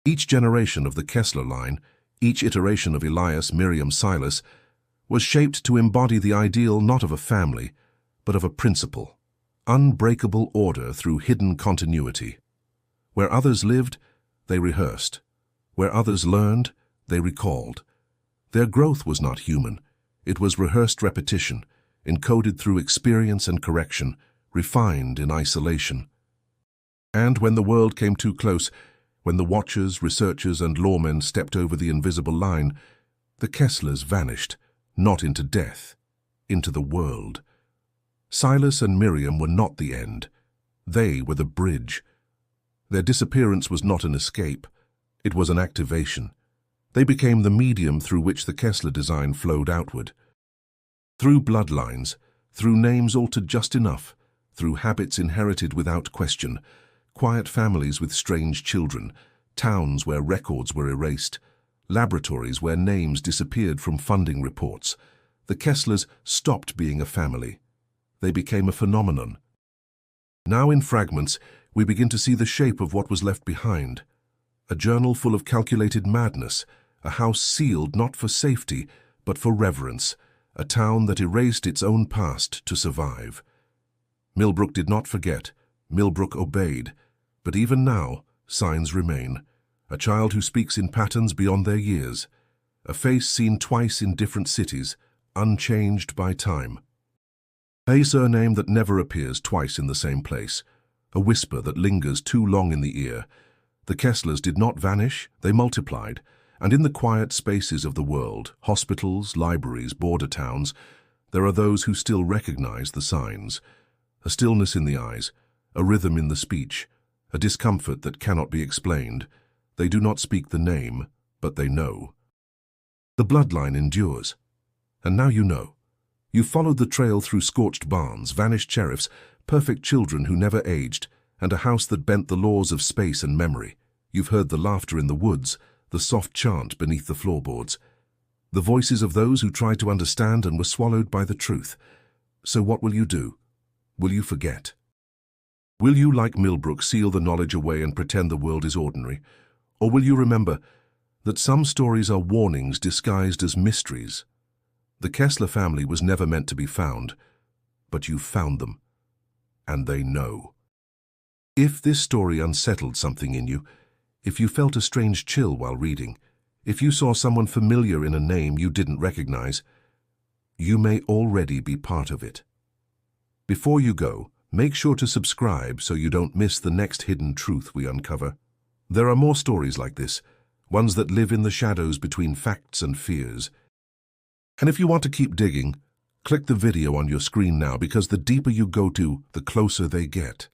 Each generation of the Kessler line, each iteration of Elias, Miriam, Silas, was shaped to embody the ideal not of a family, but of a principle, unbreakable order through hidden continuity. Where others lived, they rehearsed. Where others learned, they recalled. Their growth was not human. It was rehearsed repetition, encoded through experience and correction, refined in isolation. And when the world came too close, when the watchers, researchers, and lawmen stepped over the invisible line, the Kesslers vanished, not into death, into the world. Silas and Miriam were not the end. They were the bridge. Their disappearance was not an escape. It was an activation. They became the medium through which the Kessler design flowed outward. Through bloodlines, through names altered just enough, through habits inherited without question, quiet families with strange children, towns where records were erased, laboratories where names disappeared from funding reports, the Kesslers stopped being a family. They became a phenomenon. Now in fragments, we begin to see the shape of what was left behind. A journal full of calculated madness, a house sealed not for safety, but for reverence, a town that erased its own past to survive. Millbrook did not forget. Millbrook obeyed. But even now, signs remain. A child who speaks in patterns beyond their years. A face seen twice in different cities, unchanged by time. A surname that never appears twice in the same place. A whisper that lingers too long in the ear. The Kesslers did not vanish, they multiplied. And in the quiet spaces of the world, hospitals, libraries, border towns, there are those who still recognize the signs. A stillness in the eyes, a rhythm in the speech, a discomfort that cannot be explained. They do not speak the name, but they know. The bloodline endures. And now you know. You followed the trail through scorched barns, vanished sheriffs, perfect children who never aged, and a house that bent the laws of space and memory. You've heard the laughter in the woods, the soft chant beneath the floorboards, the voices of those who tried to understand and were swallowed by the truth. So what will you do? Will you forget? Will you, like Millbrook, seal the knowledge away and pretend the world is ordinary? Or will you remember that some stories are warnings disguised as mysteries? The Kessler family was never meant to be found, but you found them, and they know. If this story unsettled something in you, if you felt a strange chill while reading, if you saw someone familiar in a name you didn't recognize, you may already be part of it. Before you go, make sure to subscribe so you don't miss the next hidden truth we uncover. There are more stories like this, ones that live in the shadows between facts and fears. And if you want to keep digging, click the video on your screen now, because the deeper you go to, the closer they get.